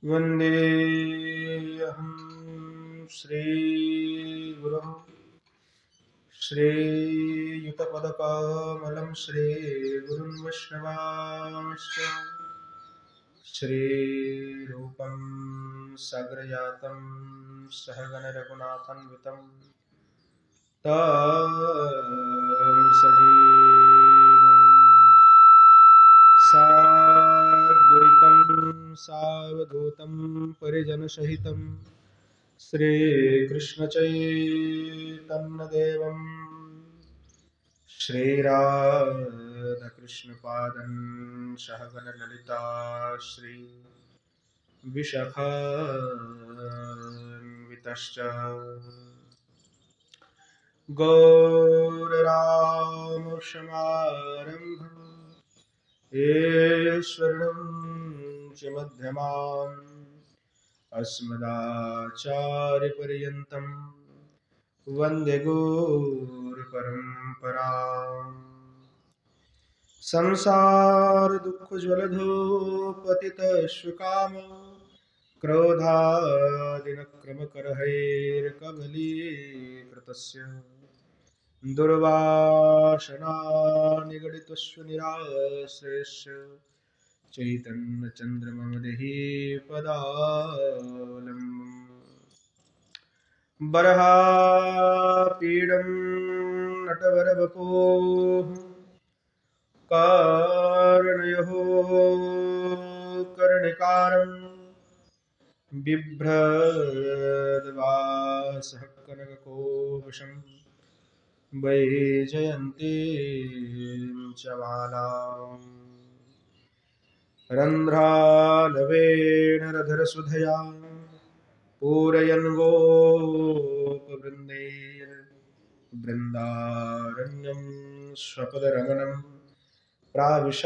वन्देऽहं श्रीगुरुं श्रीयुतपदकमलं श्रीगुरुं वैष्णवांश्च श्रीरूपं साग्रजातं सहगणरघुनाथान्वितं तं सजीवं साद्वैतं सावधूतं परिजनसहितं श्रीकृष्णचैतन्यदेवं श्रीराधाकृष्णपादं सहगणललिता श्री विशाखान्वितश्च गौररामशमारम्भं ईश्वरं च मध्यमाम् अस्मदाचार्यपर्यन्तं वन्दे गुरुपरम्पराम् संसारदुःखज्वलधो पतितस्विकामो क्रोधादिनक्रमकरहैर्कबलीकृतस्य दुर्वासना निगडितस्य निराश्रयस्य चैतन्यचन्द्रममदेहि पदावलम्बम् बर्हापीडं नटवरवपुः कर्णयोः कर्णिकारं बिभ्रद्वासः कनककोशं वैजयन्तीं च मालाम् रन्ध्रानवेणरधरसुधया पूरयन् गोपवृन्दैर्बृन्दारण्यं स्वपदरमणं प्राविशद्गीतकीर्तिः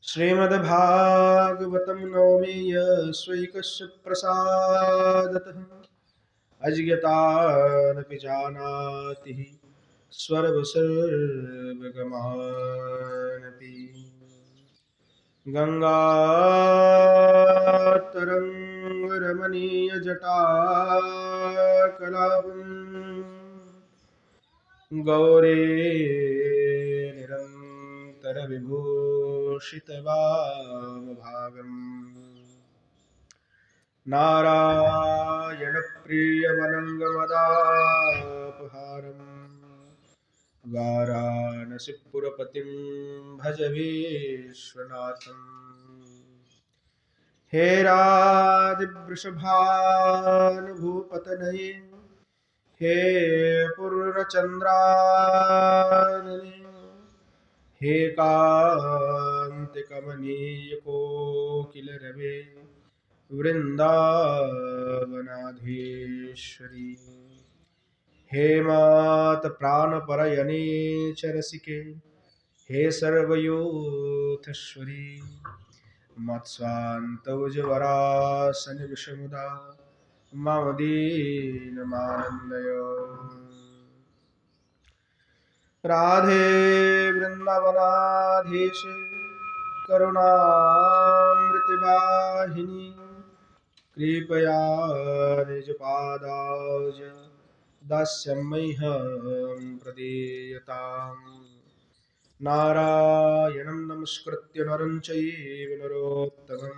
श्रीमद्भागवतं नौमि यस्वैकस्य प्रसादतः अज्ञातानपि जानाति सर्वगमानपि गङ्गातरङ्गरमणीयजटाकलापम् गौरी निरन्तरविभूषितवामभागम् नारायणप्रियमनङ्गमदापहारम् वाराणसीपुरपतिं भज विश्वनाथम् हे राजवृषभानुभूपतनये हे पूर्णचन्द्रानने हे कान्तिकमनीयकोकिलरवे वृन्दावनाधीश्वरी हे मात प्राणपरयणे च रसिके हे सर्वयूथेश्वरी मत्स्वान्तौजवरासन विषमुदा मम दीनमानन्दय राधे वृन्दावनाधीशे करुणामृतवाहिनी कृपया निजपादाब्ज दास्यमह्यं प्रदीयताम् नारायणं नमस्कृत्य नरं चैव नरोत्तमं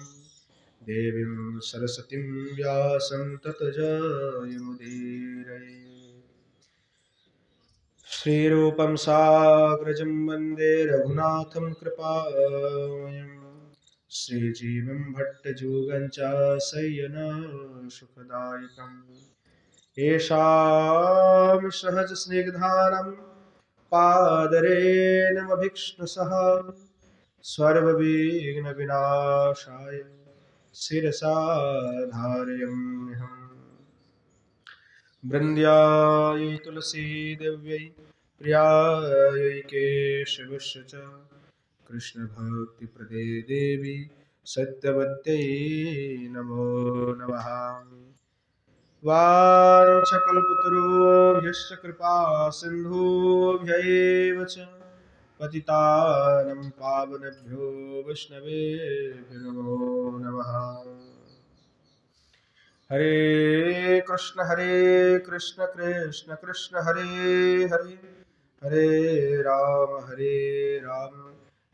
देवीं सरस्वतीं व्यासं ततो जयमुदीरये श्रीरूपं साग्रजं वन्दे रघुनाथं कृपामयम् श्रीजीवं भट्टजुगं च शय्यनसुखदायकम् येषां सहजस्निग्धानं पादरेणमभीक्ष्णसः सर्वविघ्नविनाशाय शिरसा धारयाम्यहम् वृन्द्यायै तुलसीदेव्यै प्रियायै केशवस्य च कृष्णभक्तिप्रदे देवी सत्यवत्यै नमो नमः वाञ्छकल्पतरुभ्यश्च कृपा सिन्धुभ्यैव च पतितानं पावनेभ्यो वैष्णवेभ्यो नमो नमः। हरे कृष्ण कृष्ण कृष्ण हरे हरे, हरे राम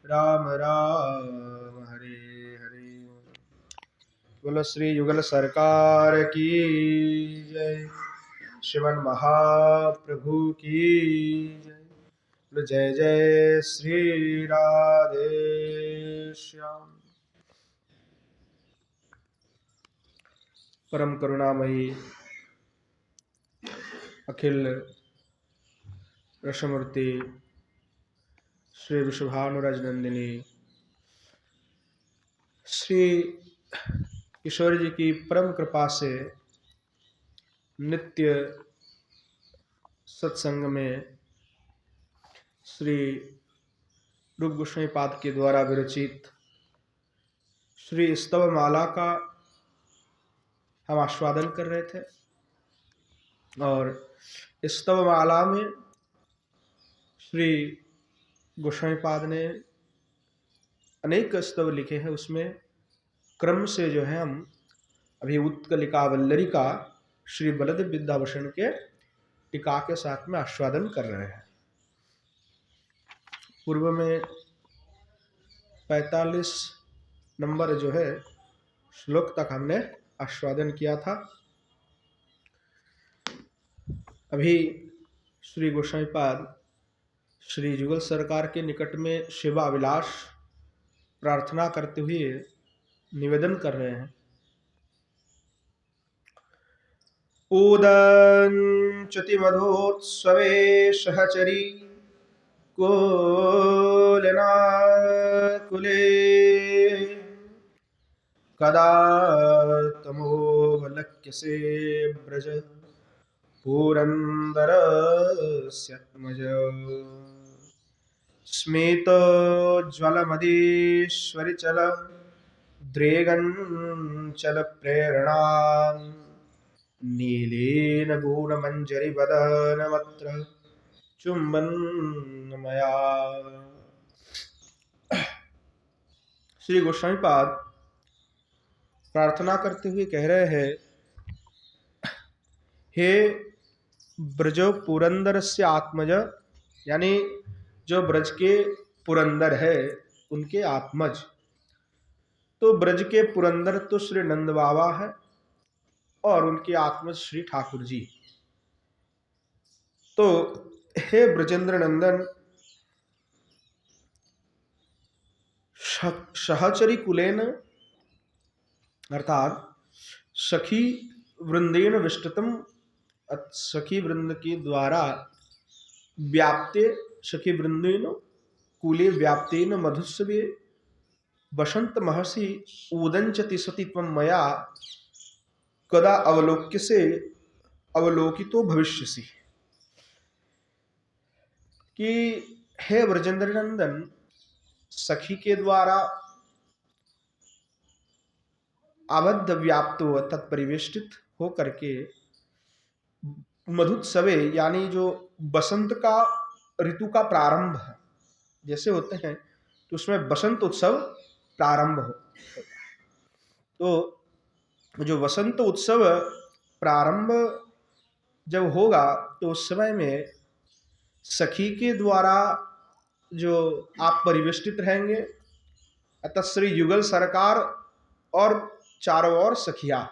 राम राम हरे हरे। बोलो श्री युगल सरकार की जय, श्रीमन महाप्रभु की जय। बोलो जय जय श्री राधे श्याम। परम करुणामयी अखिल रसमूर्ति श्री विश्वभानुराज नंदिनी श्री ईश्वर जी की परम कृपा से नित्य सत्संग में श्री रूप गोस्वामी पाद के द्वारा विरचित श्री स्तव माला का हम आस्वादन कर रहे थे। और स्तव माला में श्री गोस्वामी पाद ने अनेक स्तव लिखे हैं। उसमें क्रम से जो है हम अभी उत्कलिका वल्लरी का श्री बलदेव विद्याभूषण के टीका के साथ में आस्वादन कर रहे हैं। पूर्व में 45 नंबर जो है श्लोक तक हमने आस्वादन किया था। अभी श्री गोस्वामी पाद श्री जुगल सरकार के निकट में सेवा अभिलाष प्रार्थना करते हुए निवेदन कर रहे हैं। उदंचति मधोत्सवे सहचरी कुले कदा तमोवलक्ष्यसे ब्रज पुरन्दरस्यात्मज स्मितोज्ज्वलमदीश्वरिचल द्रेगञ्चल प्रेरणा नीलेन गुणमञ्जरी वदनमत्र चुम्बन मया। श्री गोस्वामी पाद प्रार्थना करते हुए कह रहे हैं, हे ब्रज पुरंदर से आत्मज, यानी जो ब्रज के पुरंदर है उनके आत्मज। तो ब्रज के पुरंदर तो श्री नंद बाबा है और उनके आत्मज श्री ठाकुर जी। तो हे ब्रजेंद्र नंदन, सहचरी कुलेन अर्थात सखी वृंदेन विष्टतम, सखी वृंद के द्वारा व्याप्ते, सखी वृंदेन कुले व्याप्तेन मधुस्वे वसंत महर्षि उदंचति सति त्वं मया कदा अवलोक्यसे अवलोकितो भविष्यसि। कि हे ब्रजेंद्र नंदन, सखी के द्वारा आबद्ध व्याप्त हो तत्परिवेष्टित हो करके मधुत्सवे, यानी जो बसंत का ऋतु का प्रारंभ जैसे होते हैं तो उसमें बसंत उत्सव प्रारंभ हो। तो जो वसंत उत्सव प्रारंभ जब होगा तो उस समय में सखी के द्वारा जो आप परिवेष्टित रहेंगे, अतः श्री युगल सरकार और चारों ओर सखिया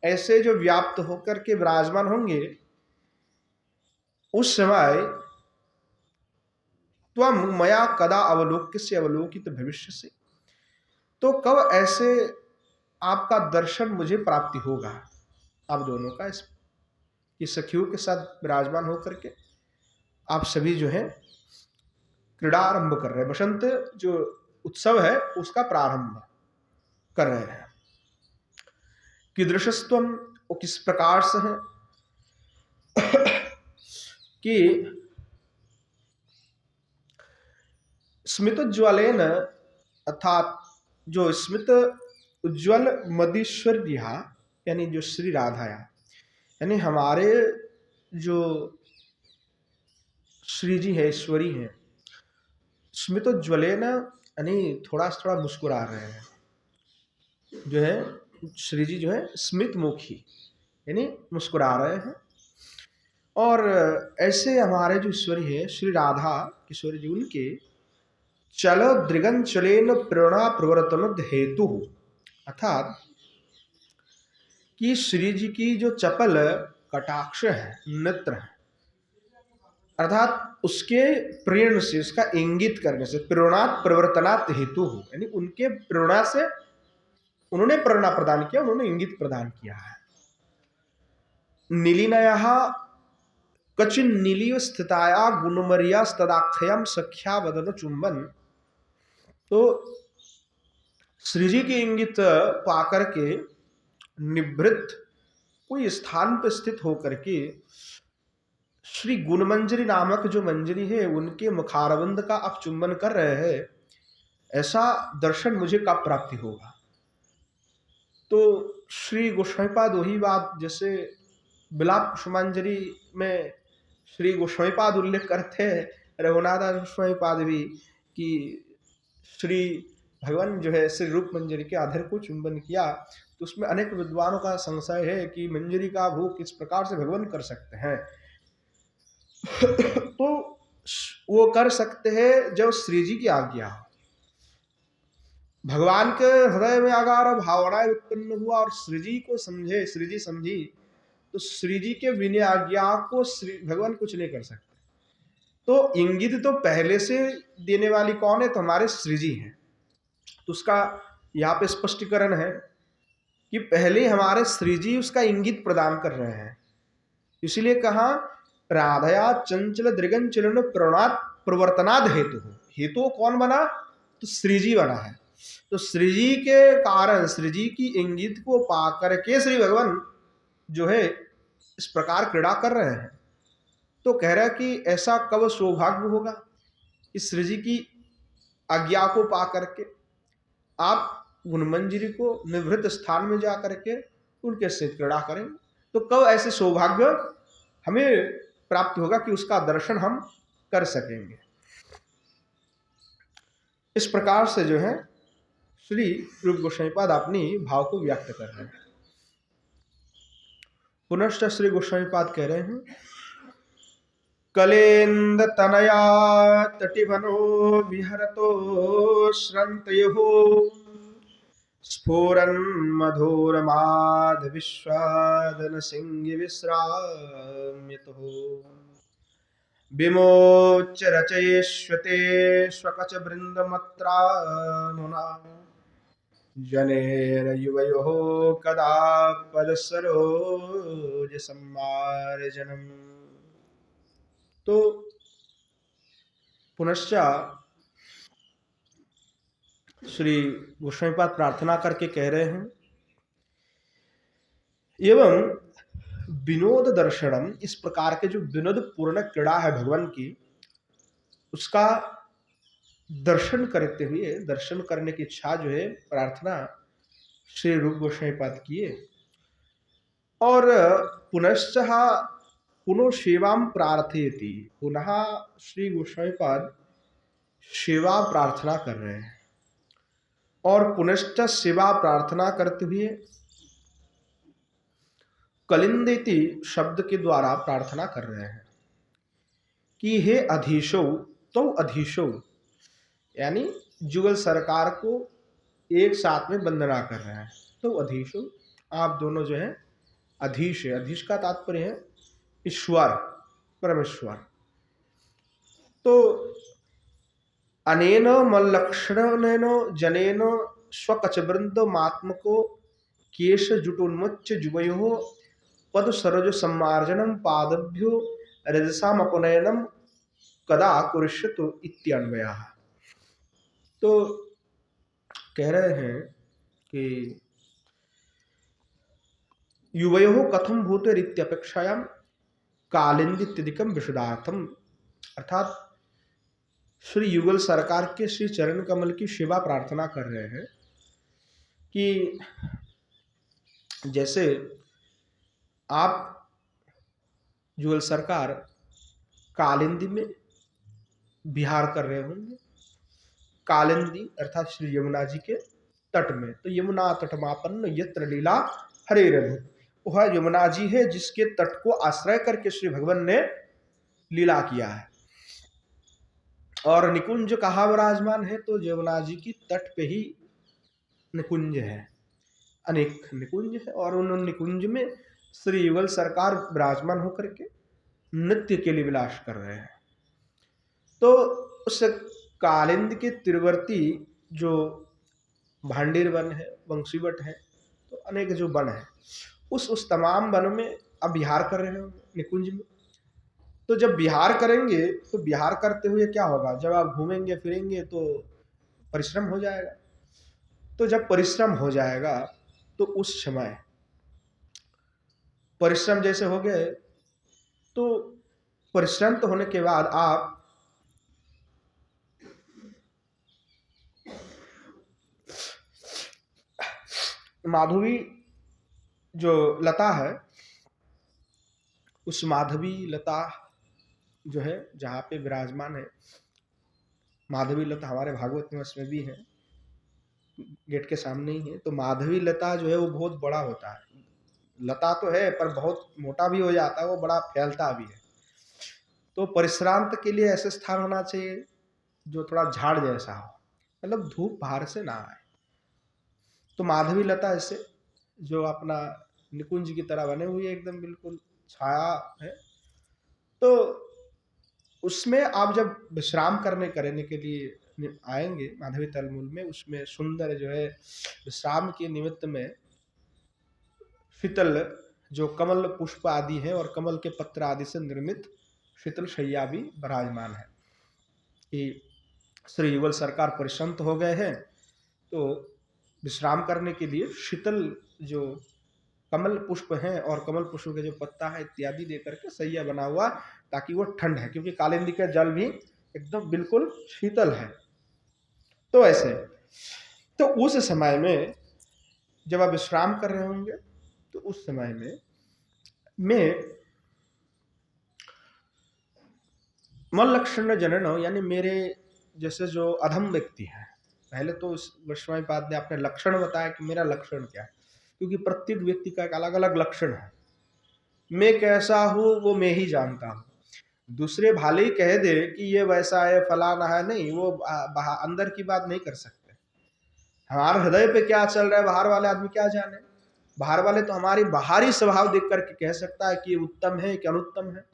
ऐसे जो व्याप्त होकर के विराजमान होंगे, उस समय त्वं मया कदा अवलोक्यसे अवलोकित भविष्यसि, तो कब ऐसे आपका दर्शन मुझे प्राप्ति होगा। आप दोनों का इस सखियों के साथ विराजमान होकर के आप सभी जो है क्रीड़ा आरंभ कर रहे हैं, बसंत जो उत्सव है उसका प्रारंभ कर रहे हैं। कीदृशस्त्वं, वो किस प्रकार से है कि स्मितोज्ज्वलेन, अर्थात जो स्मित उज्ज्वल मदीश्वर्या, यानी जो श्री राधाया, यानी हमारे जो श्री जी है, ईश्वरी हैं, स्मितोज्ज्वलेन यानी थोड़ा थोड़ा मुस्कुरा रहे हैं, जो है श्री जी जो है स्मित मुखी यानी मुस्कुरा रहे हैं। और ऐसे हमारे जो ईश्वरी है श्री राधा किशोरी जी, उनके चल दृगन चलेन प्रेरणा प्रवर्तन हेतु, अर्थात कि श्री जी की जो चपल कटाक्ष है, नेत्र है, अर्थात उसके प्रेरण से, उसका इंगित करने से, प्रेरणात् प्रवर्तनात् हेतु हो, यानी उनके प्रेरणा से उन्होंने प्रेरणा प्रदान किया, उन्होंने इंगित प्रदान किया है। नीलिनयः कचिन नीलियो स्थिताया गुणमरिया तदाख्यम सख्या वदन चुंबन। तो श्री जी के इंगित पाकर के निवृत्त कोई स्थान पर स्थित होकर के श्री गुणमंजरी नामक जो मंजरी है उनके मुखारविंद का आप चुंबन कर रहे हैं, ऐसा दर्शन मुझे कब प्राप्ति होगा। तो श्री गोस्वामीपाद वही बात, जैसे बिलाप कुसुमांजलि में श्री गोस्वामीपाद उल्लेख करते हैं, रघुनाथ गोस्वामीपाद भी, कि श्री भगवान जो है श्री रूप मंजरी के आधर को चुंबन किया। तो उसमें अनेक विद्वानों का संशय है कि मंजरी का भोग किस प्रकार से भगवान कर सकते हैं। तो वो कर सकते हैं जब श्री जी की आज्ञा हो, भगवान के हृदय में अगार भावनाएं उत्पन्न हुआ और श्री जी को समझे, श्री जी समझी, तो श्री जी के बिना आज्ञा को श्री भगवान कुछ नहीं कर सकते। तो इंगित तो पहले से देने वाली कौन है, तो हमारे श्री जी हैं। तो उसका यहाँ पे स्पष्टीकरण है कि पहले हमारे श्री जी उसका इंगित प्रदान कर रहे हैं। इसीलिए कहा राधया चंचल दृगन चलन प्रणा प्रवर्तनाद हेतु हो। हेतु कौन बना, तो श्री जी बना है। तो श्री जी के कारण, श्री जी की इंगित को पाकर के श्री भगवान जो है इस प्रकार क्रीड़ा कर रहे हैं। तो कह रहा है कि ऐसा कब सौभाग्य होगा कि श्री जी की आज्ञा को पा करके आप गुणमंजरी को निवृत्त स्थान में जा करके उनके से क्रीड़ा करें। तो कब ऐसे सौभाग्य हमें प्राप्त होगा कि उसका दर्शन हम कर सकेंगे। इस प्रकार से जो है श्री रूप गोस्वामीपाद अपनी भाव को व्यक्त कर रहे हैं। पुनश्च श्री गोस्वामीपाद कह रहे हैं, कलेंद तनया तटिवनो विहरतो श्रंतयो स्फुरन् मधुरमाद विश्वादन सिंह विश्राम्यतो विमोच रचयेष्वते स्वकच वृंदमत्रानुना जनेर युवयोः कदा पदसरोज सम्मार्जनम्। तो पुनश्च श्री गोस्वामीपाद प्रार्थना करके कह रहे हैं, एवं विनोद दर्शनम, इस प्रकार के जो विनोद पूर्ण क्रीड़ा है भगवान की, उसका दर्शन करते हुए, दर्शन करने की इच्छा जो है, प्रार्थना श्री रूप गोस्वामीपाद किए। और पुनश्च पुनः सेवाम प्रार्थयति, पुनः श्री गोस्वामीपाद सेवा प्रार्थना कर रहे हैं। और पुनश्च सेवा प्रार्थना करते हुए कलिंदेति शब्द के द्वारा प्रार्थना कर रहे हैं कि हे अधीशो, तो अधीशो यानी जुगल सरकार को एक साथ में वंदना कर रहे हैं। तो अधीशो, आप दोनों जो है अधीश है। अधीश का तात्पर्य है ईश्वर, परमेश्वर। तो अनेन मल्लक्षणेन जनेन स्वकचवृंद मात्मको केश जुटोन्मुच्च जुवयो पद सरोज सम्मार्जनम पादभ्यो रजसाम अपनयनम कदा कुरुष्यतु इत्यन्वयः। तो कह रहे हैं कि युवयोः कथम भूतेरित्यपेक्षायां कालिंदित्यधिकम विशदार्थम, अर्थात श्री युगल सरकार के श्री चरण कमल की सेवा प्रार्थना कर रहे हैं कि जैसे आप युगल सरकार कालिंदी में विहार कर रहे होंगे, कालिंदी अर्थात श्री यमुना जी के तट में। तो यमुना तटमापन्न यत्र लीला हरे रघु, वह यमुना जी है जिसके तट को आश्रय करके श्री भगवान ने लीला किया है। और निकुंज कहाँ विराजमान है, तो यमुना जी की तट पे ही निकुंज है, अनेक निकुंज है, और उन निकुंज में श्री युगल सरकार विराजमान होकर के नृत्य के लिए विलास कर रहे हैं। तो उस कालिंद के तीरवर्ती जो भांडेर वन है, वंशीवट है, तो अनेक जो वन है, उस तमाम वन में अब विहार कर रहे हैं निकुंज में। तो जब विहार करेंगे तो विहार करते हुए क्या होगा, जब आप घूमेंगे फिरेंगे तो परिश्रम हो जाएगा। तो जब परिश्रम हो जाएगा तो उस समय परिश्रम जैसे हो गए, तो परिश्रम तो होने के बाद आप माधवी जो लता है, उस माधवी लता जो है जहाँ पे विराजमान है, माधवी लता हमारे भागवत में उसमें भी है, गेट के सामने ही है। तो माधवी लता जो है वो बहुत बड़ा होता है, लता तो है पर बहुत मोटा भी हो जाता है, वो बड़ा फैलता भी है। तो परिश्रांत के लिए ऐसे स्थान होना चाहिए जो थोड़ा झाड़ जैसा हो, मतलब धूप बाहर से ना आए। तो माधवी लता ऐसे जो अपना निकुंज की तरह बने हुए एकदम बिल्कुल छाया है, तो उसमें आप जब विश्राम करने के लिए आएंगे माधवी तलमूल में, उसमें सुंदर जो है विश्राम के निमित्त में शीतल जो कमल पुष्प आदि है और कमल के पत्र आदि से निर्मित शीतल शैया भी विराजमान है। कि श्री युगल सरकार परिश्रांत हो गए हैं, तो विश्राम करने के लिए शीतल जो कमल पुष्प हैं और कमल पुष्प के जो पत्ता है इत्यादि दे करके सैया बना हुआ, ताकि वो ठंड है, क्योंकि कालिंदी का जल भी एकदम बिल्कुल शीतल है। तो ऐसे तो उस समय में जब आप विश्राम कर रहे होंगे, तो उस समय में मैं मन लक्षण जनन, यानी मेरे जैसे जो अधम व्यक्ति है, पहले तो इस गोस्वामीपाद ने अपने लक्षण बताया कि मेरा लक्षण क्या है, क्योंकि प्रत्येक व्यक्ति का एक अलग अलग लक्षण है। मैं कैसा हूँ वो मैं ही जानता हूँ। दूसरे भाले ही कह दे कि ये वैसा है फलाना है, नहीं, वो अंदर की बात नहीं कर सकते। हमारे हृदय पे क्या चल रहा है बाहर वाले आदमी क्या जाने। बाहर वाले तो हमारी बाहरी स्वभाव देख करके कह सकता है कि ये उत्तम है कि अनुत्तम है,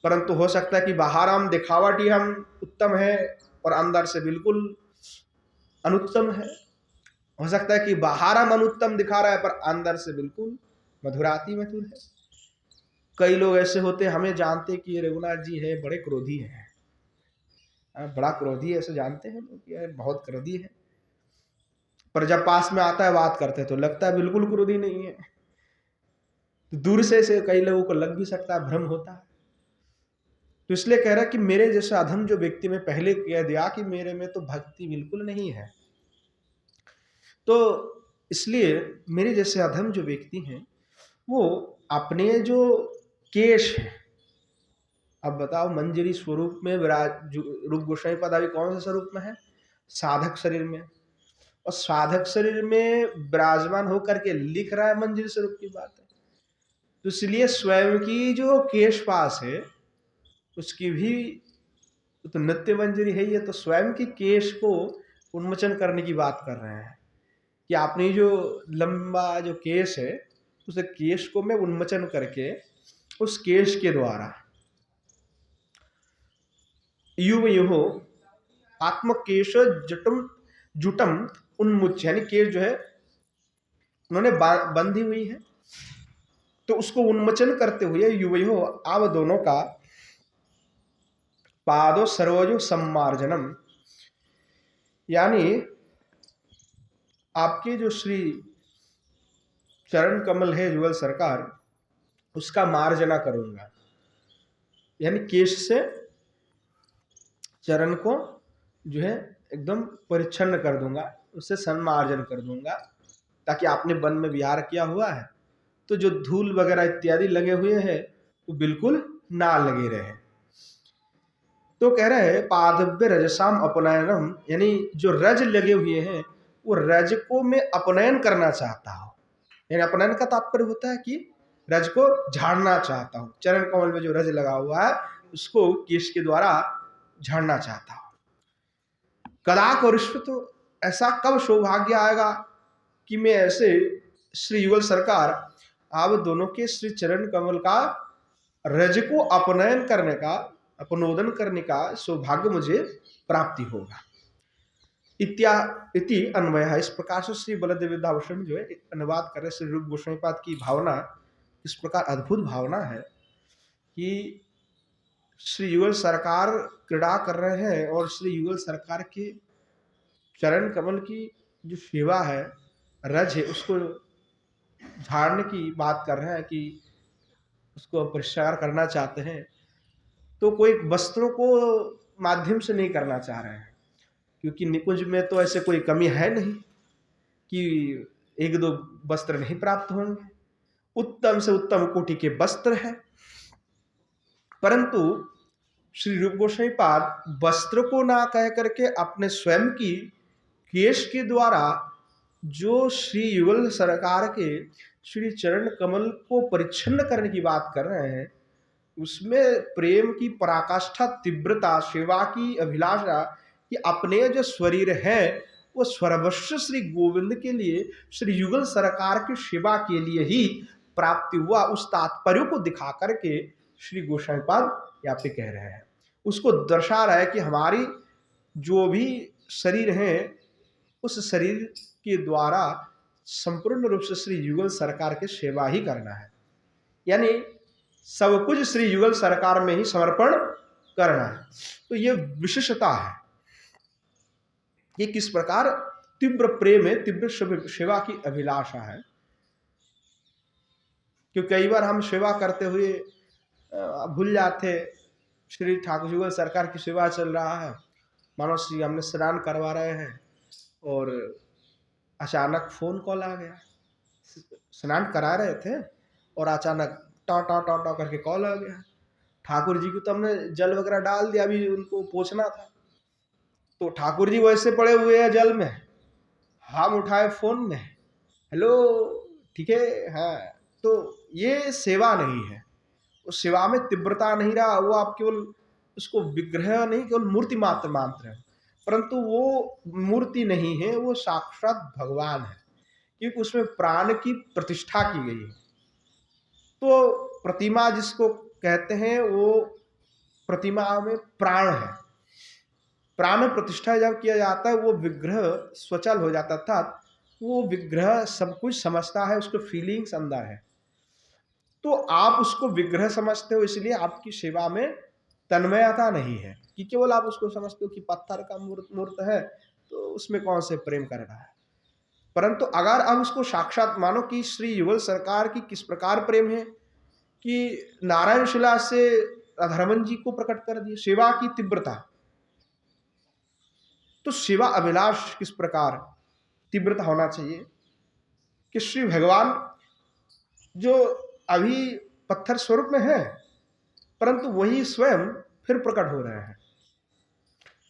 परंतु हो सकता है कि बाहर हम दिखावटी हम उत्तम है और अंदर से बिल्कुल अनुत्तम है। हो सकता है कि बाहर हम अनुत्तम दिखा रहा है पर अंदर से बिल्कुल मधुराती मधुर है। कई लोग ऐसे होते हैं, हमें जानते कि ये रघुनाथ जी है, बड़े क्रोधी हैं, बड़ा क्रोधी है, ऐसे जानते हैं लोग कि बहुत क्रोधी है, पर जब पास में आता है बात करते हैं तो लगता है बिल्कुल क्रोधी नहीं है। तो दूर से कई लोगों को लग भी सकता है, भ्रम होता है। तो इसलिए कह रहा है कि मेरे जैसे अधम जो व्यक्ति, में पहले कह दिया कि मेरे में तो भक्ति बिल्कुल नहीं है, तो इसलिए मेरे जैसे अधम जो व्यक्ति हैं वो अपने जो केश है, अब बताओ मंजरी स्वरूप में विराज रूप गोस्वामी पद अभी कौन से स्वरूप में है, साधक शरीर में, और साधक शरीर में विराजमान होकर के लिख रहा है मंजरी स्वरूप की बात है। तो इसलिए स्वयं की जो केश पास है उसकी भी तो नित्य मंजरी है, ये तो स्वयं की केश को उन्मोचन करने की बात कर रहे हैं कि आपने जो लंबा जो केश है उस केश को मैं उन्मोचन करके उस केश के द्वारा युवयोः आत्मकेश जटम जुटम उन्मुच, यानी केश जो है उन्होंने बंधी हुई है, तो उसको उन्मोचन करते हुए युवयोः आप दोनों का पादो सरोजो सम्मार्जनम, यानी आपके जो श्री चरण कमल है युगल सरकार, उसका मार्जना करूंगा, यानी केश से चरण को जो है एकदम परिच्छन्न कर दूंगा, उससे सन्मार्जन कर दूंगा, ताकि आपने वन में विहार किया हुआ है तो जो धूल वगैरह इत्यादि लगे हुए हैं वो बिल्कुल ना लगे रहे। तो कह रहे हैं पादव्य रजसाम अपनयनम, यानी जो रज लगे हुए हैं वो रज को मैं अपनयन करना चाहता हूँ। यानी अपनयन का तात्पर्य होता है कि रज को झाड़ना चाहता हूँ। चरण कमल में जो रज लगा हुआ है उसको केश के द्वारा झाड़ना चाहता हूँ। कदा करुष्व, तो ऐसा कब सौभाग्य आएगा कि मैं ऐसे श्री युगल सरकार आप दोनों के श्री चरण कमल का रज को अपनयन करने का, अपनोदन करने का सौभाग्य मुझे प्राप्ति होगा। इति अन्वय है। इस प्रकार से श्री बलदेव विद्याभूषण में जो है अनुवाद कर रहे श्री रूप गोस्वामी पाद की भावना इस प्रकार अद्भुत भावना है कि श्री युगल सरकार क्रीड़ा कर रहे हैं और श्री युगल सरकार के चरण कमल की जो सेवा है, रज है, उसको झाड़ने की बात कर रहे हैं कि उसको परिष्कार करना चाहते हैं। तो कोई वस्त्रों को माध्यम से नहीं करना चाह रहे हैं, क्योंकि निकुंज में तो ऐसे कोई कमी है नहीं कि एक दो वस्त्र नहीं प्राप्त होंगे। उत्तम से उत्तम कोटि के वस्त्र है, परंतु श्री रूप गोस्वामी पाद वस्त्र को ना कह करके अपने स्वयं की केश के द्वारा जो श्री युगल सरकार के श्री चरण कमल को परिच्छन्न करने की बात कर रहे हैं, उसमें प्रेम की पराकाष्ठा, तीव्रता, सेवा की अभिलाषा कि अपने जो शरीर है वो सर्वस्व श्री गोविंद के लिए, श्री युगल सरकार की सेवा के लिए ही प्राप्ति हुआ, उस तात्पर्य को दिखा करके श्री गोस्वामी पाद यहाँ पे कह रहे हैं। उसको दर्शा रहा है कि हमारी जो भी शरीर है उस शरीर के द्वारा संपूर्ण रूप से श्री युगल सरकार की सेवा ही करना है, यानी सब कुछ श्री युगल सरकार में ही समर्पण करना है। तो ये विशेषता है कि किस प्रकार तीव्र प्रेम है, तीव्र सेवा की अभिलाषा है। क्योंकि कई बार हम सेवा करते हुए भूल जाते, श्री ठाकुर युगल सरकार की सेवा चल रहा है, मानो श्री हमने स्नान करवा रहे हैं और अचानक फोन कॉल आ गया, स्नान करा रहे थे और अचानक टा टा टा टा करके कॉल आ गया, ठाकुर जी को तो हमने जल वगैरह डाल दिया, अभी उनको पोंछना था, तो ठाकुर जी वैसे पड़े हुए हैं जल में, हम उठाए फोन में, हेलो ठीक है, हाँ। तो ये सेवा नहीं है, उस सेवा में तीव्रता नहीं रहा, वो आप केवल उसको विग्रह नहीं, केवल मूर्ति मात्र मानते हैं, परंतु वो मूर्ति नहीं है, वो साक्षात भगवान है, क्योंकि उसमें प्राण की प्रतिष्ठा की गई है। तो प्रतिमा जिसको कहते हैं वो प्रतिमा में प्राण है, प्राण प्रतिष्ठा जब किया जाता है वो विग्रह स्वचल हो जाता था, वो विग्रह सब कुछ समझता है, उसको फीलिंग्स अंदर है। तो आप उसको विग्रह समझते हो, इसलिए आपकी सेवा में तन्मयता नहीं है कि केवल आप उसको समझते हो कि पत्थर का मूर्त है तो उसमें कौन से प्रेम कर रहा है। परंतु अगर आप उसको साक्षात मानो कि श्री युगल सरकार की किस प्रकार प्रेम है कि नारायण शिला से राधारमन जी को प्रकट कर दिए, सेवा की तीव्रता, तो सेवा अभिलाष किस प्रकार तीव्रता होना चाहिए कि श्री भगवान जो अभी पत्थर स्वरूप में है परंतु वही स्वयं फिर प्रकट हो रहे हैं,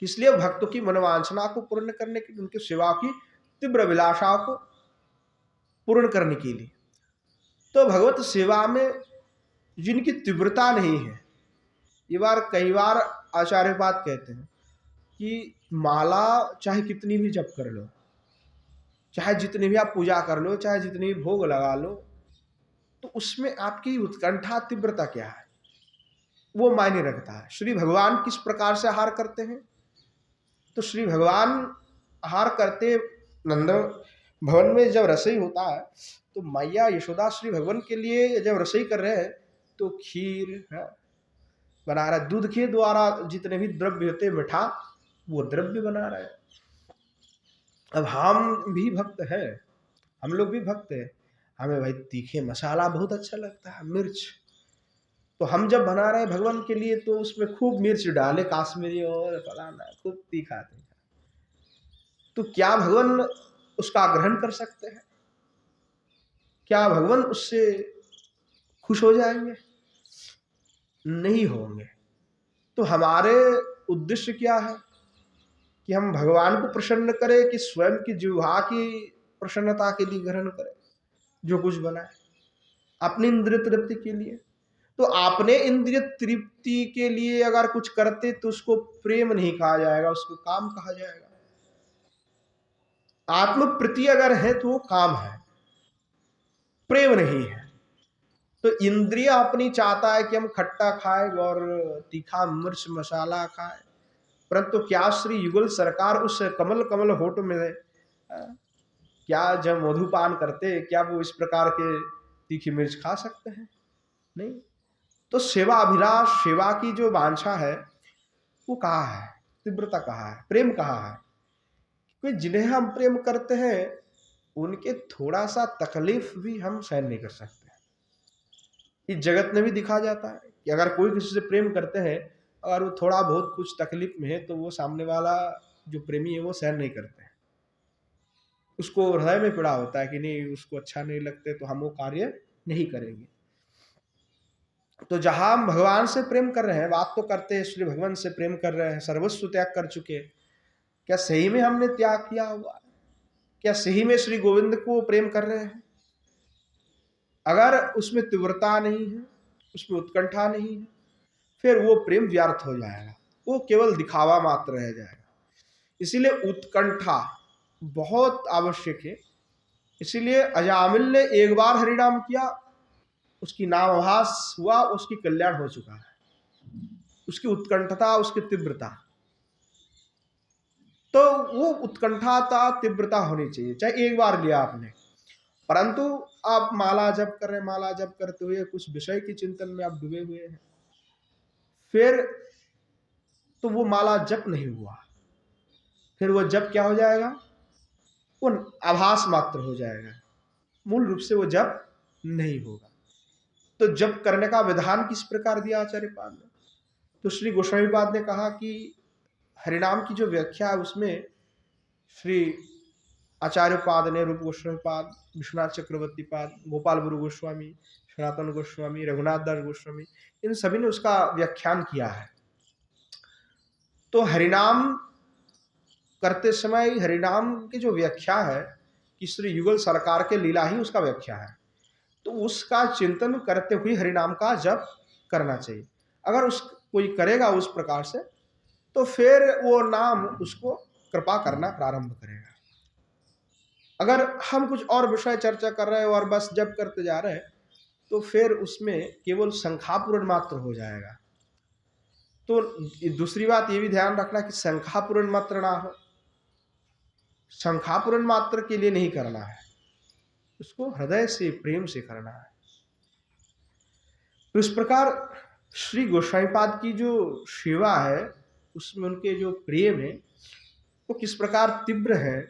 इसलिए भक्तों की मनोवांछना को पूर्ण करने के लिए, उनकी सेवा की तीव्र अभिलाषा को पूर्ण करने के लिए, तो भगवत सेवा में जिनकी तीव्रता नहीं है, ये बार कई बार आचार्य बात कहते हैं कि माला चाहे कितनी भी जप कर लो, चाहे जितनी भी आप पूजा कर लो, चाहे जितनी भी भोग लगा लो, तो उसमें आपकी उत्कंठा तीव्रता क्या है वो मायने रखता है। श्री भगवान किस प्रकार से आहार करते हैं, तो श्री भगवान आहार करते नंद भवन में जब रसोई होता है तो मैया यशोदा श्री भगवान के लिए जब रसोई कर रहे हैं तो खीर है बना रहा है, दूध के द्वारा जितने भी द्रव्य होते हैं मीठा वो द्रव्य बना रहा है। अब हम भी भक्त हैं, हम लोग भी भक्त हैं, हमें भाई तीखे मसाला बहुत अच्छा लगता है, मिर्च, तो हम जब बना रहे हैं भगवान के लिए तो उसमें खूब मिर्च डाले, काश्मीरी और फलाना, खूब तीखा तीखा, तो क्या भगवान उसका ग्रहण कर सकते हैं? क्या भगवान उससे खुश हो जाएंगे? नहीं होंगे। तो हमारे उद्देश्य क्या है कि हम भगवान को प्रसन्न करें कि स्वयं की जिह्वा की प्रसन्नता के लिए ग्रहण करें जो कुछ बनाए, अपनी इंद्रिय तृप्ति के लिए। तो आपने इंद्रिय तृप्ति के लिए अगर कुछ करते तो उसको प्रेम नहीं कहा जाएगा, उसको काम कहा जाएगा। आत्म प्रीति अगर है तो वो काम है, प्रेम नहीं है। तो इंद्रिय अपनी चाहता है कि हम खट्टा खाएं और तीखा मिर्च मसाला खाएं, परंतु क्या श्री युगल सरकार उस कमल कमल होठ में क्या जब मधुपान करते क्या वो इस प्रकार के तीखी मिर्च खा सकते हैं? नहीं। तो सेवा अभिलाष, सेवा की जो वांछा है वो कहाँ है, तीव्रता कहाँ है, प्रेम कहाँ है? क्योंकि जिन्हें हम प्रेम करते हैं उनके थोड़ा सा तकलीफ भी हम सहन नहीं कर सकते। इस जगत में भी दिखा जाता है कि अगर कोई किसी से प्रेम करते हैं और वो थोड़ा बहुत कुछ तकलीफ में है तो वो सामने वाला जो प्रेमी है वो सहन नहीं करते हैं, उसको हृदय में पीड़ा होता है कि नहीं, उसको अच्छा नहीं लगते तो हम वो कार्य नहीं करेंगे। तो जहां हम भगवान से प्रेम कर रहे हैं, बात तो करते हैं श्री भगवान से प्रेम कर रहे हैं, सर्वस्व त्याग कर चुके, क्या सही में हमने त्याग किया हुआ है? क्या सही में श्री गोविंद को प्रेम कर रहे हैं? अगर उसमें तीव्रता नहीं है, उसमें उत्कंठा नहीं है, फिर वो प्रेम व्यर्थ हो जाएगा, वो केवल दिखावा मात्र रह जाएगा। इसीलिए उत्कंठा बहुत आवश्यक है। इसीलिए अजामिल ने एक बार हरिनाम किया, उसकी नामाभास हुआ, उसकी कल्याण हो चुका है। उसकी उत्कंठता, उसकी तीव्रता, तो वो उत्कंठा तीव्रता होनी चाहिए, चाहे एक बार लिया आपने। परंतु आप माला जप कर रहे, माला जप करते हुए कुछ विषय के चिंतन में आप डूबे हुए हैं, फिर तो वो माला जप नहीं हुआ, फिर वो जप क्या हो जाएगा? वो आभास मात्र हो जाएगा, मूल रूप से वो जप नहीं होगा। तो जप करने का विधान किस प्रकार दिया आचार्य पाद ने? तो श्री गोस्वामी पाद ने कहा कि हरिनाम की जो व्याख्या है उसमें श्री आचार्य पाद ने, रूप गोस्वामी पाद, विश्वनाथ चक्रवर्ती पाद, गोपाल गुरु गोस्वामी, सनातन गोस्वामी, रघुनाथ दास गोस्वामी, इन सभी ने उसका व्याख्यान किया है। तो हरिनाम करते समय हरिनाम की जो व्याख्या है कि श्री युगल सरकार के लीला ही उसका व्याख्या है, तो उसका चिंतन करते हुए हरिनाम का जप करना चाहिए। अगर उस कोई करेगा उस प्रकार से तो फिर वो नाम उसको कृपा करना प्रारंभ करेगा। अगर हम कुछ और विषय चर्चा कर रहे हैं और बस जप करते जा रहे हैं तो फिर उसमें केवल संख्यापूर्ण मात्र हो जाएगा। तो दूसरी बात ये भी ध्यान रखना कि संख्यापूर्ण मात्र ना हो, संख्यापूर्ण मात्र के लिए नहीं करना है, उसको हृदय से प्रेम से करना है। तो इस प्रकार श्री गोस्वामीपाद की जो सेवा है उसमें उनके जो प्रेम है वो किस प्रकार तीव्र है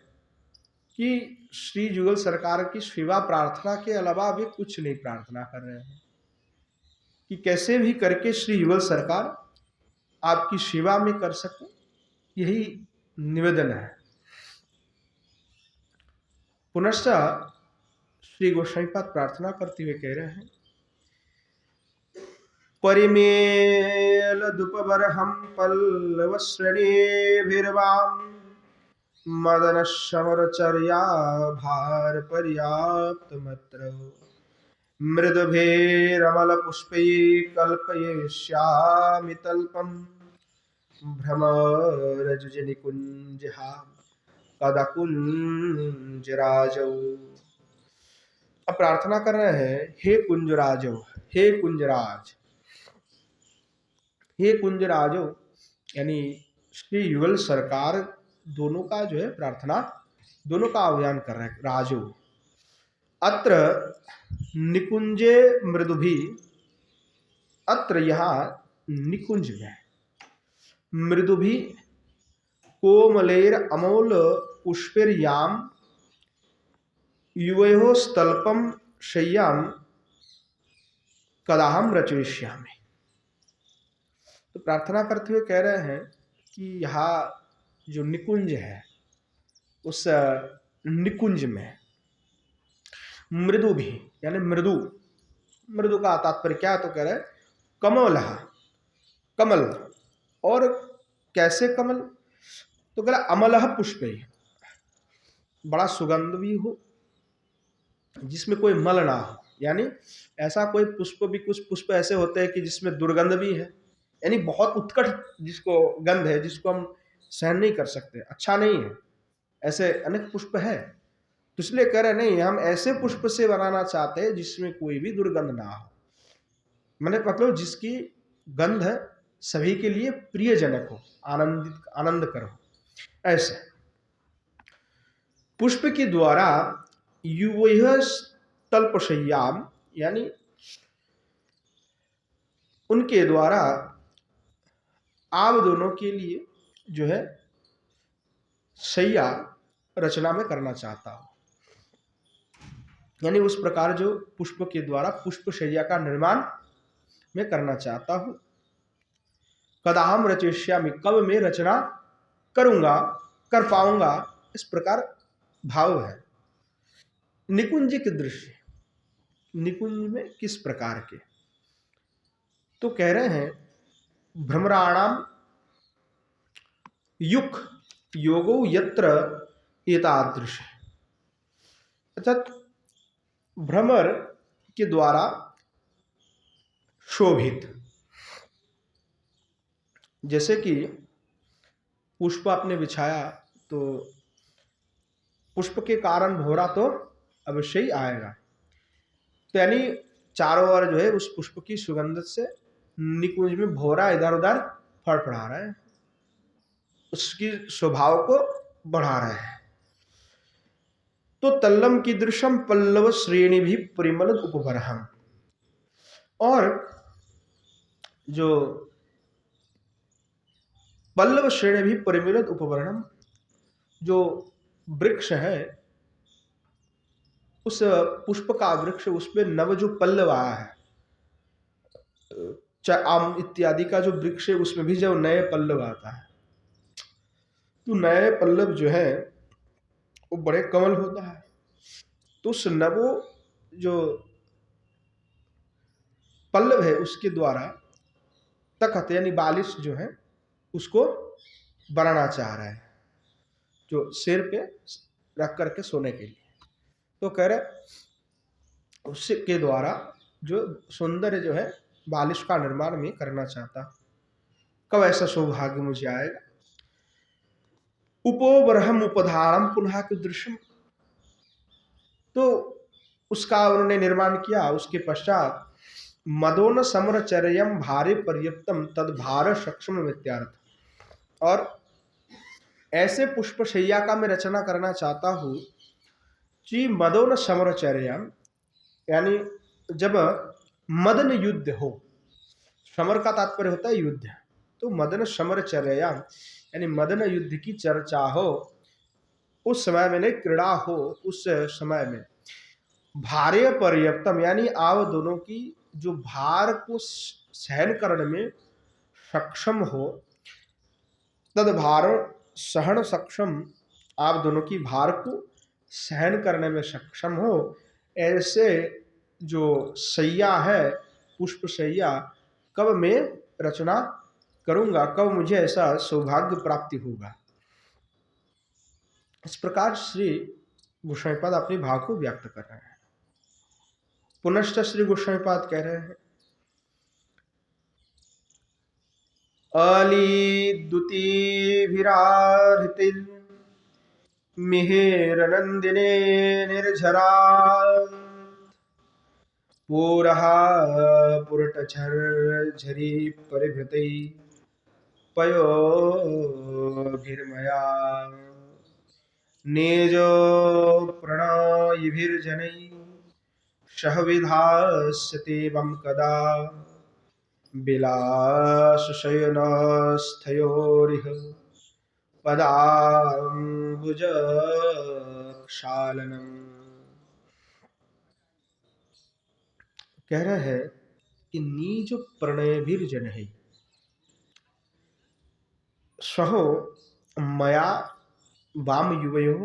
कि श्री युगल सरकार की सेवा प्रार्थना के अलावा वे कुछ नहीं प्रार्थना कर रहे हैं कि कैसे भी करके श्री युगल सरकार आपकी सेवा में कर सके, यही निवेदन है। पुनश्च श्री गोस्वामीपाद प्रार्थना करते हुए कह रहे हैं, परिमेल दुपबरहम पल्लव श्रेणीभिर्वाम मदन समरचर्या भार पर्याप्त मत्र मृदुभेरमल पुष्पै कल्पयिष्यामि तल्पम भ्रमरजुजनिकुञ्जहा कदा कुञ्जराजौ। अब प्रार्थना कर रहे हैं, हे कुंजराजो, हे कुंजराज, हे कुंजराजो, यानी श्री युगल सरकार दोनों का जो है प्रार्थना, दोनों का आह्वान कर रहे हैं। राजो अत्र निकुंजे मृदुभी, अत्र यहाँ निकुंज में मृदुभी कोमलेर अमोल पुष्पेर्याम युवयो स्थल्पम शय्याम कदाहम रचयिष्यामि। तो प्रार्थना करते हुए कह रहे हैं कि यहाँ जो निकुंज है उस निकुंज में मृदु भी, यानी मृदु, मृदु का तात्पर्य क्या है? तो कह रहे हैं कमल, कमल, और कैसे कमल? तो कह अमलह पुष्प, बड़ा सुगंध भी हो, जिसमें कोई मल ना हो। यानी ऐसा कोई पुष्प भी, कुछ पुष्प ऐसे होते हैं कि जिसमें दुर्गंध भी है, यानी बहुत उत्कट जिसको गंध है, जिसको हम सहन नहीं कर सकते, अच्छा नहीं है, ऐसे अनेक पुष्प है। तो इसलिए कह रहे नहीं, हम ऐसे पुष्प से बनाना चाहते हैं जिसमें कोई भी दुर्गंध ना हो, मैंने मतलब जिसकी गंध सभी के लिए प्रियजनक हो, आनंद कर हो। ऐसे पुष्प के द्वारा युवह तल्पशय्याम, यानी उनके द्वारा आप दोनों के लिए जो है शैया रचना में करना चाहता हूं। यानी उस प्रकार जो पुष्प के द्वारा पुष्प शैया का निर्माण में करना चाहता हूं। कदाहम रचयिष्यामि, कब मैं रचना करूंगा, कर पाऊंगा, इस प्रकार भाव है। निकुंज के दृश्य, निकुंज में किस प्रकार के? तो कह रहे हैं भ्रमराणाम युक योगो यत्र एतादृश, अर्थात भ्रमर के द्वारा शोभित, जैसे कि पुष्प आपने बिछाया तो पुष्प के कारण भौरा तो अवश्य ही आएगा। तो यानी चारों ओर जो है उस पुष्प की सुगंध से निकुंज में भौरा इधर उधर फड़फड़ा रहा है, उसकी स्वभाव को बढ़ा रहे हैं। तो तल्लम की दृश्यम पल्लव श्रेणी भी परिमल उपबरहम, और जो पल्लव श्रेणी भी परिमल उपवर्णम, जो वृक्ष है उस पुष्प का वृक्ष, उसमें नव जो पल्लव आया है, चाहे आम इत्यादि का जो वृक्ष है उसमें भी जब नए पल्लव आता है, तो नए पल्लव जो है वो बड़े कमल होता है। तो उस नवो जो पल्लव है उसके द्वारा तखत यानी बालिश जो है उसको बनाना चाह रहा है, जो सिर पे रख करके सोने के लिए। तो कह रहे उसके द्वारा जो सुंदर जो है बालिश का निर्माण में करना चाहता, कब ऐसा सौभाग्य मुझे आएगा। उपोबरहम उपधारम पुनः के दृश्यम, तो उसका उन्होंने निर्माण किया। उसके पश्चात मदोन समरचर्यम भारे पर्यप्तम तद भार सक्षम मित्यार्थ, और ऐसे पुष्प शैया का मैं रचना करना चाहता हूं कि मदोन समरचर्यम, यानी जब मदन युद्ध हो, समर का तात्पर्य होता है युद्ध, तो मदन समरचर्या यानी मदन युद्ध की चर्चा हो, उस समय में क्रीड़ा हो, उस समय में भार्य पर्याप्तम, यानी आप दोनों की जो भार को सहन करने में सक्षम हो, तद भार सहन सक्षम, आप दोनों की भार को सहन करने में सक्षम हो, ऐसे जो शैया है पुष्प शैया कब मैं रचना करूंगा, कब मुझे ऐसा सौभाग्य प्राप्ति होगा। इस प्रकार श्री गोस्वामीपाद अपने भाव को व्यक्त कर रहे हैं। पुनश्च श्री गोस्वामीपाद कह रहे हैं अलीदुती विराहृति मिहिर नंदिने निर्झरा पूरहा पुरट झरी परिभृति पयोभिर्मया निजो प्रणयिभिर्जनै सह विधास्यते वं कदा विलासशयनस्थयोरिह पदाम्बुजक्षालनम्। कह रहे हैं कि नीज प्रणयभिर्जनैः सहो मया वाम युवयोः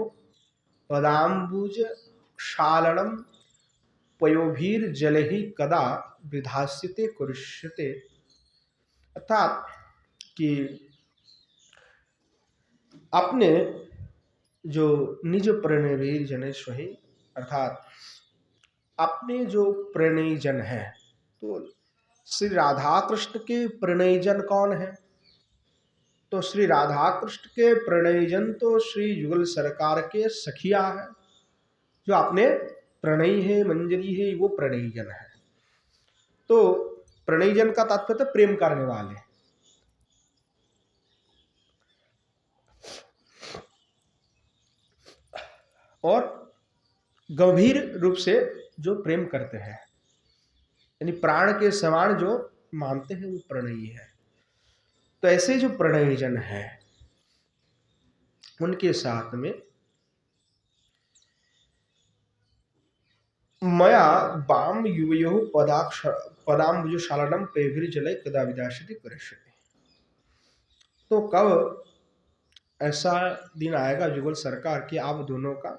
पदाम्बुज क्षालनम पयोभीर जलहि कदा विधास्यते कुरुष्यते, अर्थात कि अपने जो निज प्रणयवीर जनेश वही, अर्थात अपने जो प्रणयी जन है, तो श्री राधा कृष्ण के प्रणयी जन कौन है? तो श्री राधा कृष्ण के प्रणयजन तो श्री युगल सरकार के सखिया है, जो अपने प्रणयी है, मंजरी है, वो प्रणयजन है। तो प्रणयजन का तात्पर्य प्रेम करने वाले। और गंभीर रूप से जो प्रेम करते हैं, यानी प्राण के समान जो मानते हैं, वो प्रणयी है। तो ऐसे जो प्रणयजन है, उनके साथ में मया वाम युवयो पदाम्बुजशालनम पेभिर्जलय कदा विदाशति करिष्यति। तो कब ऐसा दिन आएगा युगल सरकार कि आप दोनों का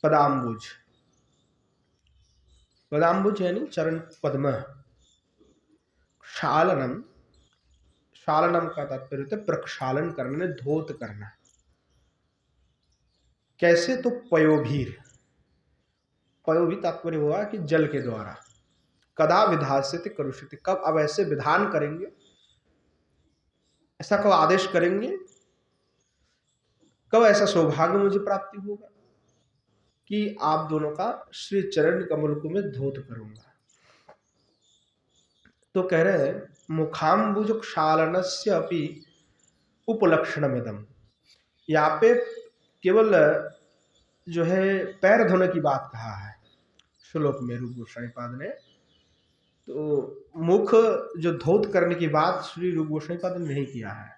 पदाम्बुज, पदाम्बुज यानी चरण पद्म, शालनम, शालनम का तात्पर्य होता है प्रक्षालन करना, धौत करना। कैसे? तो पयोभीर, पयो भी तात्पर्य हुआ कि जल के द्वारा। कदा विधास्यति करुष्यति, कब अब ऐसे विधान करेंगे, ऐसा कब आदेश करेंगे, कब ऐसा सौभाग्य मुझे प्राप्ति होगा कि आप दोनों का श्री चरण कमल को मैं धौत करूंगा। तो कह रहे हैं मुखाम्बुज क्षालनस्य अपि उपलक्षणमिदम्। यहाँ पे केवल जो है पैर धोने की बात कहा है श्लोक में रूप गोस्वामी पाद ने। तो मुख जो धौत करने की बात श्री रूप गोस्वामी पाद ने नहीं किया है।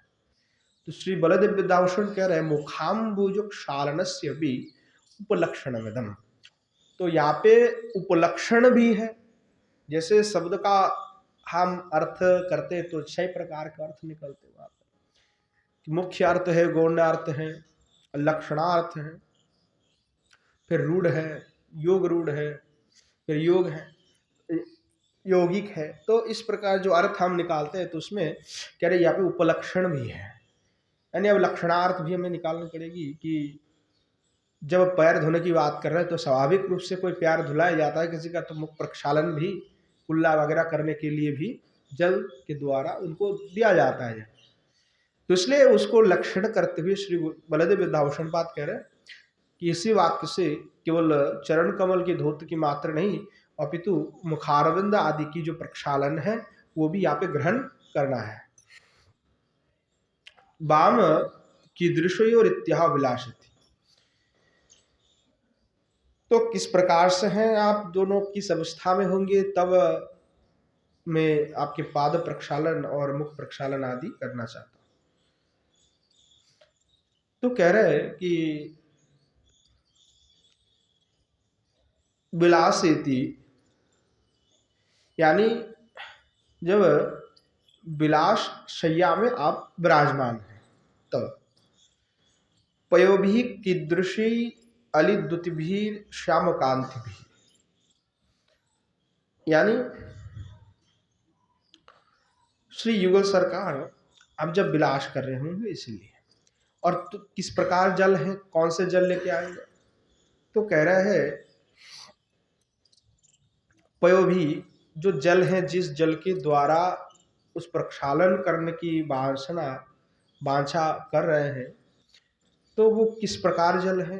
तो श्री बलदेव विद्याभूषण कह रहे हैं मुखाम्बुज क्षालनस्य भी उपलक्षणमिदम्। तो यहाँ पे उपलक्षण भी है। जैसे शब्द का हम अर्थ करते तो 6 प्रकार के अर्थ निकलते वहां पर। मुख्य अर्थ है, गौणार्थ है, लक्षणार्थ है, फिर रूढ़ है, योग रूढ़ है, फिर योग है, यौगिक है। तो इस प्रकार जो अर्थ हम निकालते हैं तो उसमें कह रहे यहाँ पे उपलक्षण भी है, यानी अब लक्षणार्थ भी हमें निकालनी पड़ेगी कि जब पैर धोने की बात कर रहे हैं तो स्वाभाविक रूप से कोई पैर धुलाया जाता है किसी का, तो मुख प्रक्षालन भी, कुल्ला वगैरह करने के लिए भी जल के द्वारा उनको दिया जाता है। तो इसलिए उसको लक्षण करते हुए श्री बलदेव विद्याभूषण पाद कह रहे हैं कि इसी वाक्य से केवल चरण कमल की धौत की मात्र नहीं, अपितु मुखारविंद आदि की जो प्रक्षालन है वो भी यहाँ पे ग्रहण करना है। वाम कीदृशयो रित्या विलासति। तो किस प्रकार से हैं आप दोनों, किस अवस्था में होंगे, तब मैं आपके पाद प्रक्षालन और मुख प्रक्षालन आदि करना चाहता हूं। तो कह रहे हैं कि विलासेति, यानी जब विलास शैया में आप विराजमान हैं तब। पयोभी कीदृशी अलिद्युतिभी श्याम कांति भी, यानी श्री युगल सरकार अब जब विलास कर रहे होंगे इसलिए। और तो किस प्रकार जल है, कौन से जल लेके आएंगे? तो कह रहे हैं पयोभी, जो जल है, जिस जल के द्वारा उस प्रक्षालन करने की वांछा कर रहे हैं, तो वो किस प्रकार जल है?